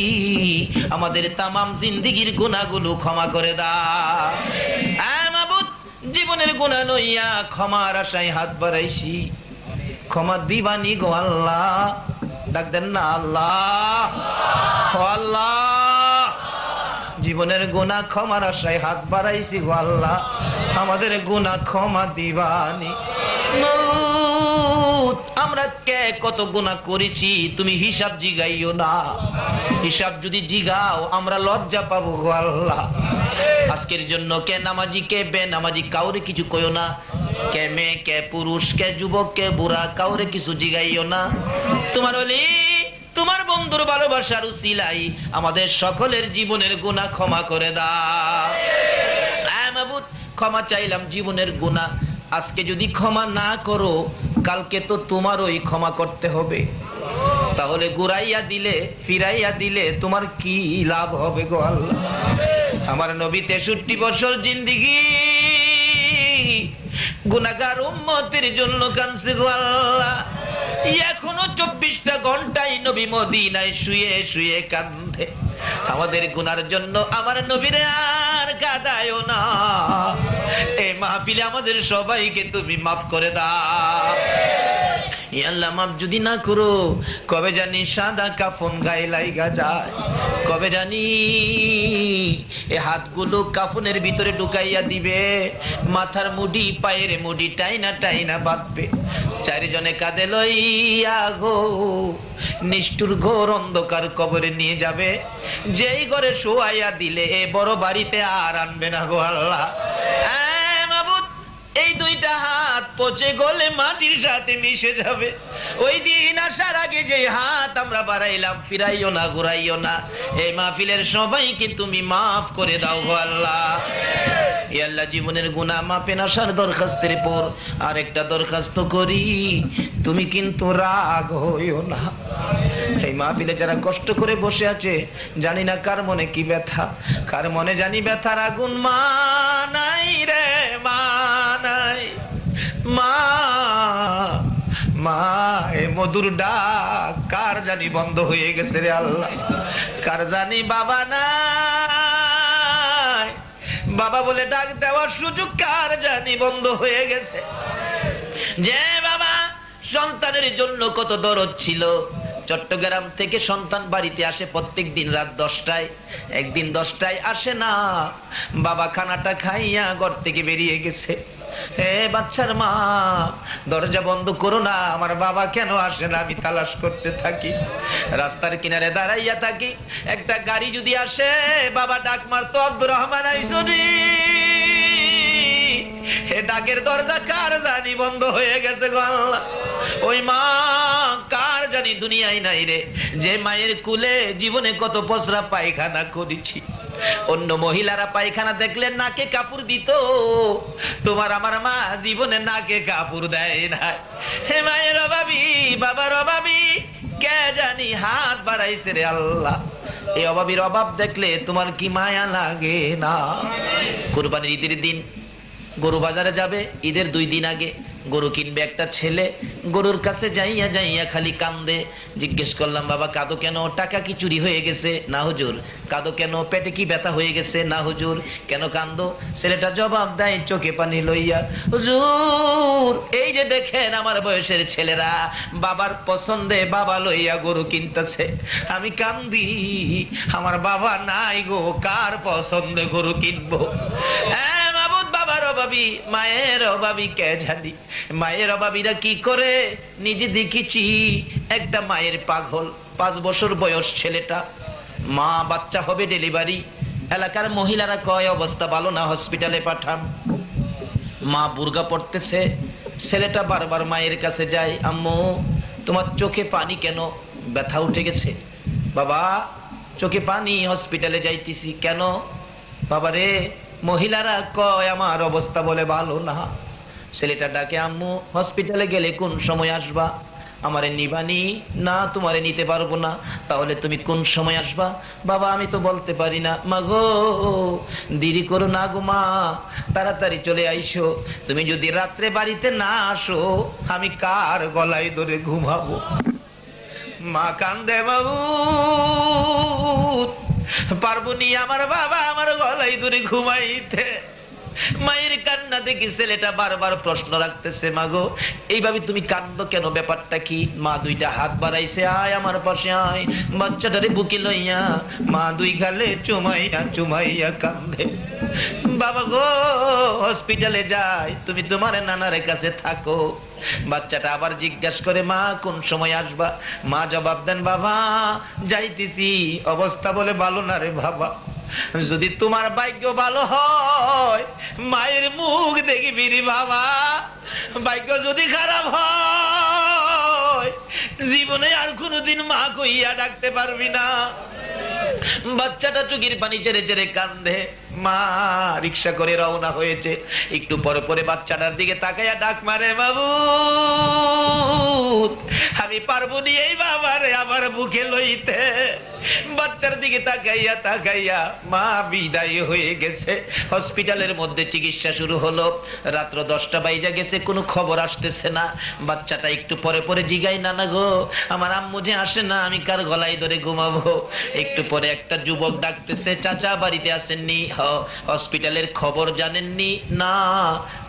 Speaker 1: আমাদের তামাম জিন্দেগীর গুনাহগুলো ক্ষমা করে দাও। আয় মাবুদ, জীবনের গুনাহ লইয়া ক্ষমার আশায় হাত বাড়াইছি। ক্ষমা দিবানি গো আল্লাহ। ডাক দেন না আল্লাহ, ও আল্লাহ। জীবনের গুনাহ ক্ষমার আশায় হাত বাড়াইছি গো আল্লাহ, আমাদের গুনাহ ক্ষমা দিবানি। আমরা কে কত গুনাহ করেছি তুমি হিসাব জিগাইও না, হিসাব যদি জিগাও আমরা লজ্জা পাবো গো আল্লাহ। আজকের জন্য কে নামাজি কে বেনামাজি কাউরে কিছু কইও না, কে মেয়ে কে পুরুষ কে যুবক কে বুড়া কাউরে কিছু জিগাইও না। তোমার ওলি তোমার বন্ধুর ভালোবাসার উসিলাই আমাদের সকলের জীবনের গুনাহ ক্ষমা করে দাও। আয় মাবুদ, ক্ষমা চাইলাম জীবনের গুনাহ। আজকে যদি ক্ষমা না করো কালকে তো তোমার ওই ক্ষমা করতে হবে। তাহলে ঘুরাইয়া দিলে ফিরাইয়া দিলে তোমার কি লাভ হবে গো আল্লাহ। আমার নবী 63 বছর জিন্দেগি গুনাহগার উম্মতের জন্য কাঁদছে গো আল্লাহ। এখনো 24টা ঘন্টায় নবী মদিনায় শুয়ে শুয়ে কাঁদে। আমাদের গুনার জন্য আমার নবীরে আর কাঁদায়ও না। এই মাহফিলে আমাদের সবাইকে তুমি মাফ করে দাও। আল্লাহ মাফ যদি না করো কবে জানি সাদা কাফন গায়ে লাইগা যায়, কবে জানি এই হাতগুলো কাফনের ভিতরে ঢুকাইয়া দিবে, মাথার মুডি পায়ের মুডি টাইনা টাইনা বাঁধবে। চারিজনে কাঁধে লইয়া গো নিষ্ঠুর ঘোর অন্ধকার কবরে নিয়ে যাবে। যেই ঘরে শোয়াইয়া দিলে এ বড় বাড়িতে আর আনবে না গো আল্লাহ। এই দুইটা হাত পচে গলে মাটির সাথে মিশে যাবে। ওই দিন আসার আগে যে হাত আমরা বাড়াইলাম ফিরাইও না ঘুরাইও না। এই মাহফিলের সবাইকে তুমি মাফ করে দাও গো আল্লাহ। ই আল্লাহ, জীবনের গুনাহ মাপেন আসার দরখাস্তের পর আরেকটা দরখাস্ত করি, তুমি কিন্তু রাগ হইও না। এই মাহফিলে যারা কষ্ট করে বসে আছে জানি না কার মনে কি ব্যথা, কার মনে জানি ব্যথার আগুন। মা নাই রে মা নাই, মা মা এ মধুর ডাক কার জানি বন্ধ হয়ে গেছে রে আল্লাহ। কার জানি বাবা নাই, বাবা বলে ডাক দেওয়ার সুযোগ কার জানি বন্ধ হয়ে গেছে। যে বাবা সন্তানের জন্য কত দরদ ছিল, চট্টগ্রাম থেকে সন্তান বাড়িতে আসে প্রত্যেক দিন রাত 10টায়, একদিন 10টায় আসে না, বাবা খানাটা খাইয়া ঘর থেকে বেরিয়ে গেছে। হে বাচ্চার মা, দরজা বন্ধ করো না, আমার বাবা কেন আসে না? আমি তালাশ করতে থাকি, রাস্তার কিনারে দাঁড়াইয়া থাকি। একটা গাড়ি যদি আসে, বাবা ডাক মারতো, আব্দুর রহমান আইসনি। হে ডাকের দরজা কার জানি বন্ধ হয়ে গেছে গো আল্লাহ। ওই মা কার জানি দুনিয়ায় নাই রে, যে মায়ের কুলে জীবনে কত পচরা পায়খানা করেছি। অন্য মহিলারা পায়খানা দেখলে নাকে কাপড় দিত, তোমার আমার মা জীবনে নাকে কাপড় দেয় না। হে মায়ের অভাবী, বাবার অভাবী, কে জানি হাত বাড়াইছে রে আল্লাহ। এই অভাবীর অভাব দেখলে তোমার কি মায়া লাগে না? কুরবানির ঈদের দিন গরু বাজারে যাবে, ঈদের 2 দিন আগে গরু কিনবে একটা ছেলে। গরুর কাছে যাইয়া যাইয়া খালি কান্দে। জিজ্ঞেস করলাম, বাবা কাঁদো কেন? টাকা কি চুরি হয়ে গেছে? না হুজুর। কাঁদো কেন? পেটে কি ব্যথা হয়ে গেছে? না হুজুর। কেন কান্দো? ছেলেটা জবাব দেয় চোখে পানি লইয়া, হুজুর এই যে দেখেন আমার বয়সের ছেলেরা বাবার পছন্দে বাবা লইয়া গরু কিনতেছে, আমি কান্দি, আমার বাবা নাই গো, কার পছন্দে গরু কিনবো? বাবার অভাবী, মায়ের অভাবী কে জানি। মায়ের অভাবীরা কি করে নিজে দেখেছি। একটা মায়ের পাগল, 5 বছর বয়স ছেলেটা, মা বাচ্চা হবে ডেলিভারি। এলাকার মহিলারা কয় অবস্থা ভালো না, হসপিটালে পাঠান। মা বুরগা পড়তেছে, ছেলেটা বারবার মায়ের কাছে যায়, আম্মু তোমার চোখে পানি কেন? ব্যথা উঠে গেছে। বাবা চোখে পানি, হসপিটালে যাইতেছি। কেন? বাবা রে মহিলারা কয় আমার অবস্থা বলে ভালো না। ছেলেটা ডাকে, আম্মু হসপিটালে গেলে কোন সময় আসবা? আমারে নিবানি? না তোমারে নিতে পারবো না। তাহলে তুমি কোন সময় আসবা? বাবা আমি তো বলতে পারি না। মা গো দেরি করো না গো মা, তাড়াতাড়ি চলে আইসো। তুমি যদি রাত্রে বাড়িতে না আসো আমি কার গলায় ধরে ঘুমাবো? মা কান্দে, বাবু পারবো নি আমার বাবা আমার গলায় ধরে ঘুমাইতে। মায়ের কান্না দেখি ছেলেটা বারবার প্রশ্ন রাখতেছে, মাগো এইভাবে তুমি কান্দো কেন, ব্যাপারটা কি? মা দুইটা হাত বাড়াইছে, আয় আমার পাশে আয়। বাচ্চাটারে বুকে লইয়া মা দুই গালে চুমাইয়া চুমাইয়া কান্দে। বাবা গো হসপিটালে যাই, তুমি তোমার নানার কাছে থাকো। বাচ্চাটা আবার জিজ্ঞাসা করে, মা কোন সময় আসবা? মা জবাব দেন, বাবা যাইতেছি, অবস্থা বলে ভালো না রে বাবা। যদি তোমার ভাগ্য ভালো হয় মায়ের মুখ দেখবি রে বাবা, ভাগ্য যদি খারাপ হয় জীবনে আর কোনোদিন মা কইয়া ডাকতে পারবি না। বাচ্চাটা চোখের পানি ছেড়ে ছেড়ে কান্দে। মা রিক্সা করে রওনা হয়েছে, একটু পরে পরে বাচ্চাটার দিকে তাকাইয়া ডাক মারে, বাবু আমি পারবো নি এই বাবারে আমার বুকে লইতে। বাচ্চার দিকে তাকাইয়া তাকাইয়া মা বিদায় হয়ে গেছে। হসপিটালের মধ্যে চিকিৎসা শুরু হলো। রাত্র 10টা বাইজা গেছে, কোনো খবর আসতেছে না। বাচ্চাটা একটু পরে পরে জিগাই, নানা গো আমার আম্মু যে আসে না, আমি কার গলায় ধরে ঘুমাবো? একটু পরে একটা যুবক ডাকতেছে, চাচা বাড়িতে আসেননি? হসপিটালের খবর জানেননি? না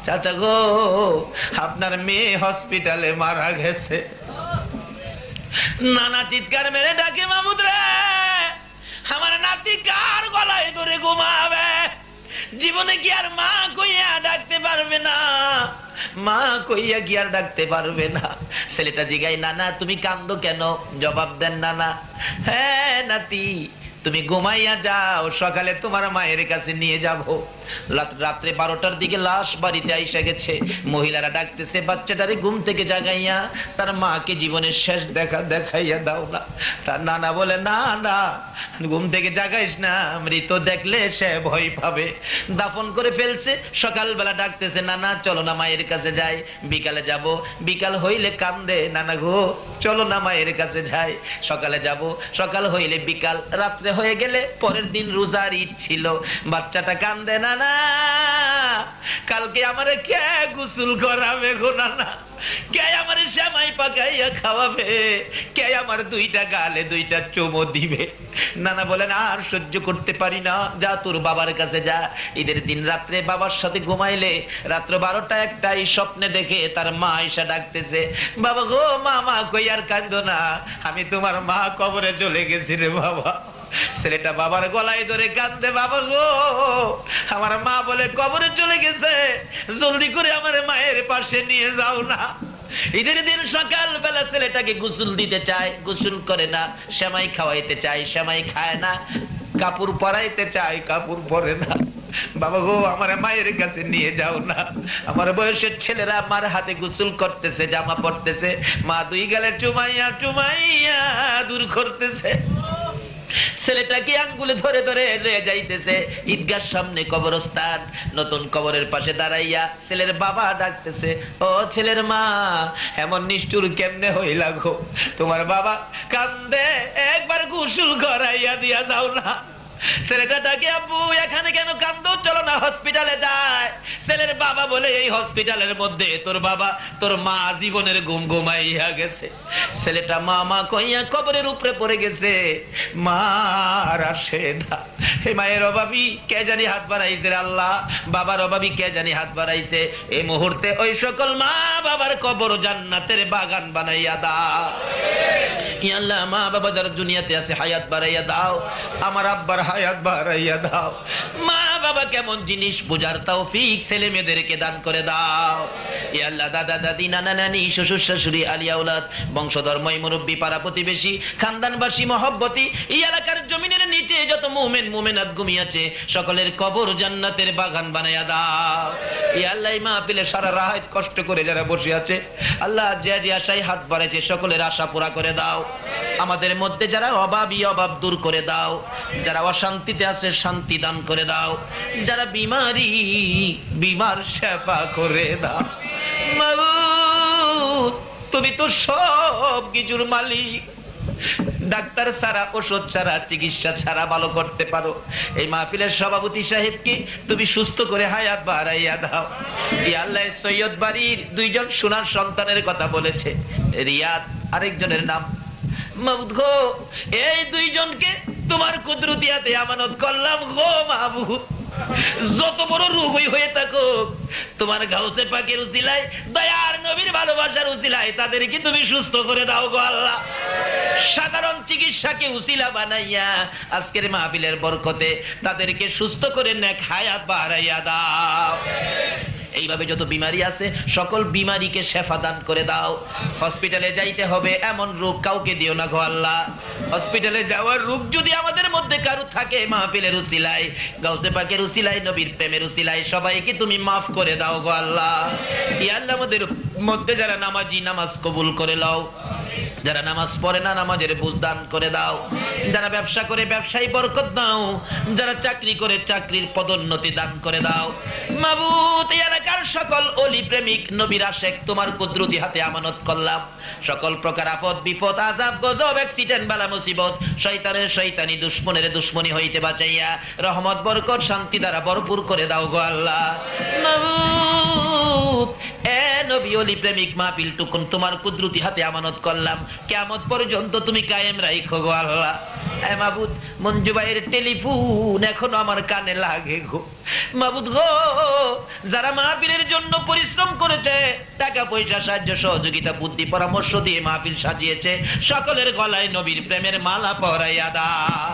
Speaker 1: চাচা গো আপনার মেয়ে হসপিটালে মারা গেছে। নানা চিৎকার মেরে ডাকে, মামুদ রে আমার নাতি কার গলায় ধরে ঘুমাবে? জীবনে কি আর মা কইয়া ডাকতে পারবে না? মা কইয়া কি আর ডাকতে পারবে না? ছেলেটা জিগাই, নানা তুমি কান্দো কেন? জবাব দেন নানা, হ্যাঁ নাতি তুমি ঘুমাইয়া যাও, সকালে তোমার মায়ের কাছে নিয়ে যাবো। রাত্রে 12টার দিকে লাশ বাড়িতে আইসা গেছে। মহিলারা ডাকতেছে, বাচ্চাটারে ঘুম থেকে জাগাইয়া তার মাকে জীবনের শেষ দেখা দেখাইয়া দাও না। তার নানা বলে, না না ঘুম থেকে জাগাইস না, মৃত দেখলে সে ভয় পাবে। দাফন করে ফেলছে। সকালবেলা ডাকতেছে, নানা চলো না মায়ের কাছে যাই, বিকালে যাব। বিকাল হইলে কান্দে, নানা গো চলো না মায়ের কাছে যাই, সকালে যাব। সকাল হইলে বিকাল, রাত্রে হয়ে গেলে পরের দিন রোজার ঈদ ছিল। বাচ্চাটা কান্দে, নানা কালকে আমারে কে গোসল করাবে গো নানা, কে আমারে সেমাই পাকাইয়া খাওয়াবে, কে আমার দুইটা গালে দুইটা চুমো দিবে? নানা বলেন, আর সহ্য করতে পারি না, যা তোর বাবার কাছে যা। ঈদের দিন রাত্রে বাবার সাথে ঘুমাইলে রাত্র 12টা 1টায় স্বপ্নে দেখে তার মা এসে ডাকতেছে, বাবা গো মা মা কই আর কাঁদো না, আমি তোমার মা কবরে চলে গেছি রে বাবা। ছেলেটা বাবার গলায় ধরে কাঁদে, বাবা গো আমার মা বলে কবরে চলে গেছে, জলদি করে আমার মায়ের পাশে নিয়ে যাও না। ঈদের দিন সকাল বেলা ছেলেটাকে গোসল দিতে চায়, গোসল করে না। সেমাই খাওয়াইতে চায়, সেমাই খায় না। কাপড় পরাইতে চায়, কাপড় পরে না। বাবা গো আমার মায়ের কাছে নিয়ে যাও না। আমার বয়সের ছেলেরা আমার হাতে গোসল করতেছে, জামা পরতেছে, মা দুই গালে চুমাইয়া চুমাইয়া দূর করতেছে। ছেলেটাকে আঙ্গুলে ধরে ধরে লয়ে যাইতেছে ঈদগার সামনে কবরস্থান। নতুন কবরের পাশে দাঁড়াইয়া ছেলের বাবা ডাকতেছে, ও ছেলের মা এমন নিষ্ঠুর কেমনে হইলা গো? তোমার বাবা কান্দে, একবার গোসল করাইয়া দিয়া যাও না। ছেলেটা ডাকে, আব্বু এখানে কেন কান্দো, চলো না হসপিটালে যায়। ছেলের বাবা বলে, এই হসপিটালের মধ্যে তোর বাবা তোর মা জীবনের ঘুম ঘুমাইয়া গেছে। ছেলেটা মা মা কইয়া কবরের উপরে পড়ে গেছে। মা আর আসে না। হে মায়ের অভাবী কে জানি হাত বাড়াইছে আল্লাহ, বাবার অভাবী কে জানি হাত বাড়াইছে। এই মুহূর্তে ওই সকল মা বাবার কবর জান্নাতের বাগান বানাইয়া দাও। ইয়া আল্লাহ মা বাবা যারা দুনিয়াতে আছে হায়াত বাড়াইয়া দাও, আমার আব্বার হায়াত বাড়াইয়া দাও। মা বাবা কেমন জিনিস বুঝার তৌফিক ছেলে মেয়েদেরকে দান করে দাও। ইয়া আল্লাহ দাদা দাদি নানা নানি শ্বশুর শাশুড়ি আলিয়া আওলাদ বংশধর মুরব্বী পাড়া প্রতিবেশী খানদানবাসী মহব্বতী এই এলাকার জমিনের নিচে যত মুমিন মুমিনাত ঘুমিয়েছে সকলের কবর জান্নাতের বাগান বানাইয়া দাও। ইয়া আল্লাহ এই মাহফিলে সারা রাত কষ্ট করে যারা বসে আছে আল্লাহ যে যে আশায় হাত বাড়াইছে সকলের আশা পুরা করে দাও। আমাদের মধ্যে যারা অভাবী অভাব দূর করে দাও, যারা অশান্তিতে আছে শান্তি দান করে দাও, যারা বিমারি বিমার সেবা করে দাও। মাবুদ তুমি তো সব কিছুর মালিক, ডাক্তার ছাড়া ওষুধ ছাড়া চিকিৎসা ছাড়া ভালো করতে পারো। এই মাহফিলের সভাপতি সাহেবকে তুমি সুস্থ করে হায়াত বাড়াইয়া দাও। ইয়া আল্লাহ সৈয়দ বাড়ির দুইজন সোনার সন্তানের কথা বলেছে, রিয়াদ আরেকজনের নাম মাবুদ গো, এই দুইজনকে তোমার কুদরতিয়াতে আমানত করলাম গো মাবুদ। যত বড় রোগই হয়ে থাকুক, তোমার গাউসে পাকের উসিলায়, দয়ার নবীর ভালোবাসার উসিলায় তাদেরকে তুমি সুস্থ করে দাও গো আল্লাহ। সাধারণ চিকিৎসাকে উসিলা বানাইয়া আজকের মাহফিলের বরকতে তাদেরকে সুস্থ করে নেক হায়াত বাড়াইয়া দাও। এইভাবে যত বিমারি আছে সকল বিমারিকে শেফা দান করে দাও। হসপিটালে যাইতে হবে এমন রোগ কাউকে দিও না গো আল্লাহ। হসপিটালে যাওয়ার রোগ যদি আমাদের মধ্যে কারো থাকে, মাহফিলের উসিলায়, গাউসে পাকের উসিলায়, নবীর প্রেমের উসিলায় সবাইকে তুমি মাফ করে দাও গো আল্লাহ। ইয়া আল্লাহ, আমাদের মধ্যে যারা নামাজি নামাজ কবুল করে নাও, যারা নামাজ পড়ে না নামাজের বুঝ দান করে দাও, যারা ব্যবসা করে ব্যবসায় বরকত দাও, যারা চাকরি করে চাকরির পদোন্নতি দান করে দাও। মাবুদ, এই এলাকার সকল ওলি প্রেমিক নবীর আশেক তোমার কুদরতি হাতে আমানত করলাম। সকল প্রকার আপদ বিপদ আযাব গজব অ্যাক্সিডেন্ট বালা মুসিবত শয়তানের শয়তানি দুশমনের দুশমনি হইতে বাঁচাইয়া রহমত বরকত শান্তি দ্বারা ভরপুর করে দাও গো আল্লাহ। মাবুদ, এ নবী ওলি প্রেমিক মাহফিল টুকুন তোমার কুদরতি হাতে আমানত করলাম, কিয়ামত পর্যন্ত তুমি কায়েম রাখো গো আল্লাহ। এ মাবুদ, মঞ্জু ভাইয়ের টেলিফোন এখনো আমার কানে লাগে গো মাবুদ গো। যারা মাহফিলের জন্য পরিশ্রম করেছে, টাকা পয়সা সাহায্য সহযোগিতা বুদ্ধি পরামর্শ দিয়ে মাহফিল সাজিয়েছে, সকলের গলায় নবীর প্রেমের মালা পরাইয়া দাও।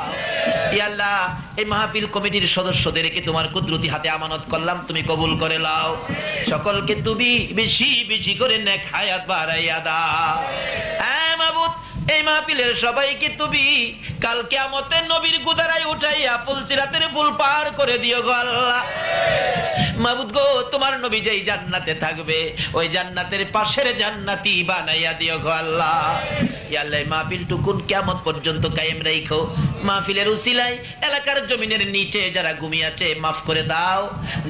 Speaker 1: ইয়া আল্লাহ, এই মাহফিল কমিটির সদস্যদেরকে তোমার কুদরতি হাতে আমানত করলাম, তুমি কবুল করে নাও। সকলকে তুমি বেশি বেশি করে নেক হায়াত বাড়াইয়া দাও। হ্যাঁ মাবুদ, এই মাহফিলের সবাইকে তুমি কাল কিয়ামতে নবীর গুদারায় উঠাইয়া পুলসিরাতের পুল পার করে দিও গো আল্লাহ। মাবুদ গো, তোমার নবী যেই জান্নাতে থাকবে ওই জান্নাতের পাশের জান্নাতি বানাইয়া দিও গো আল্লাহ। ইয়া আল্লাহ, মাহফিল টুকুন কিয়ামত পর্যন্ত কায়েম রাখো। মাহফিলের উসিলায় এলাকার জমিনের নিচে যারা ঘুমিয়ে আছে মাফ করে দাও,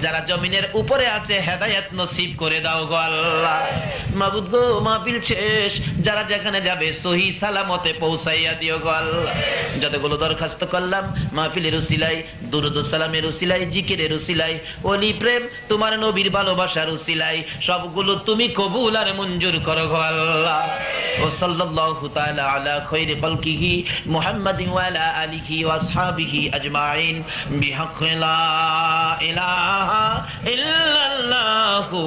Speaker 1: যারা জমিনের উপরে আছে হেদায়েত নসিব করে দাও গো আল্লাহ। মাবুদ গো, মাহফিল শেষ, যারা যেখানে যাবে সহি সালামতে পৌঁছাইয়া দিও গো আল্লাহ। যতগুলো দরখাস্ত করলাম মাহফিলের উসিলায়, দুরূদ ও সালামের উসিলায়, জিকিরের উসিলায়, ওলি প্রেম তোমার নবীর ভালোবাসার উসিলায় সবগুলো তুমি কবুল আর মঞ্জুর করো গো আল্লাহ। ও সাল্লাল্লাহু তাআলা আলা খায়রি খালকিহি মুহাম্মাদিন ওয়া আলা আলিহি ওয়া আসহাবিহি আজমাইন বিহাক্কি লা ইলাহা ইল্লাল্লাহু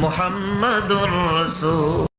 Speaker 1: মুহাম্মাদুর রাসূল।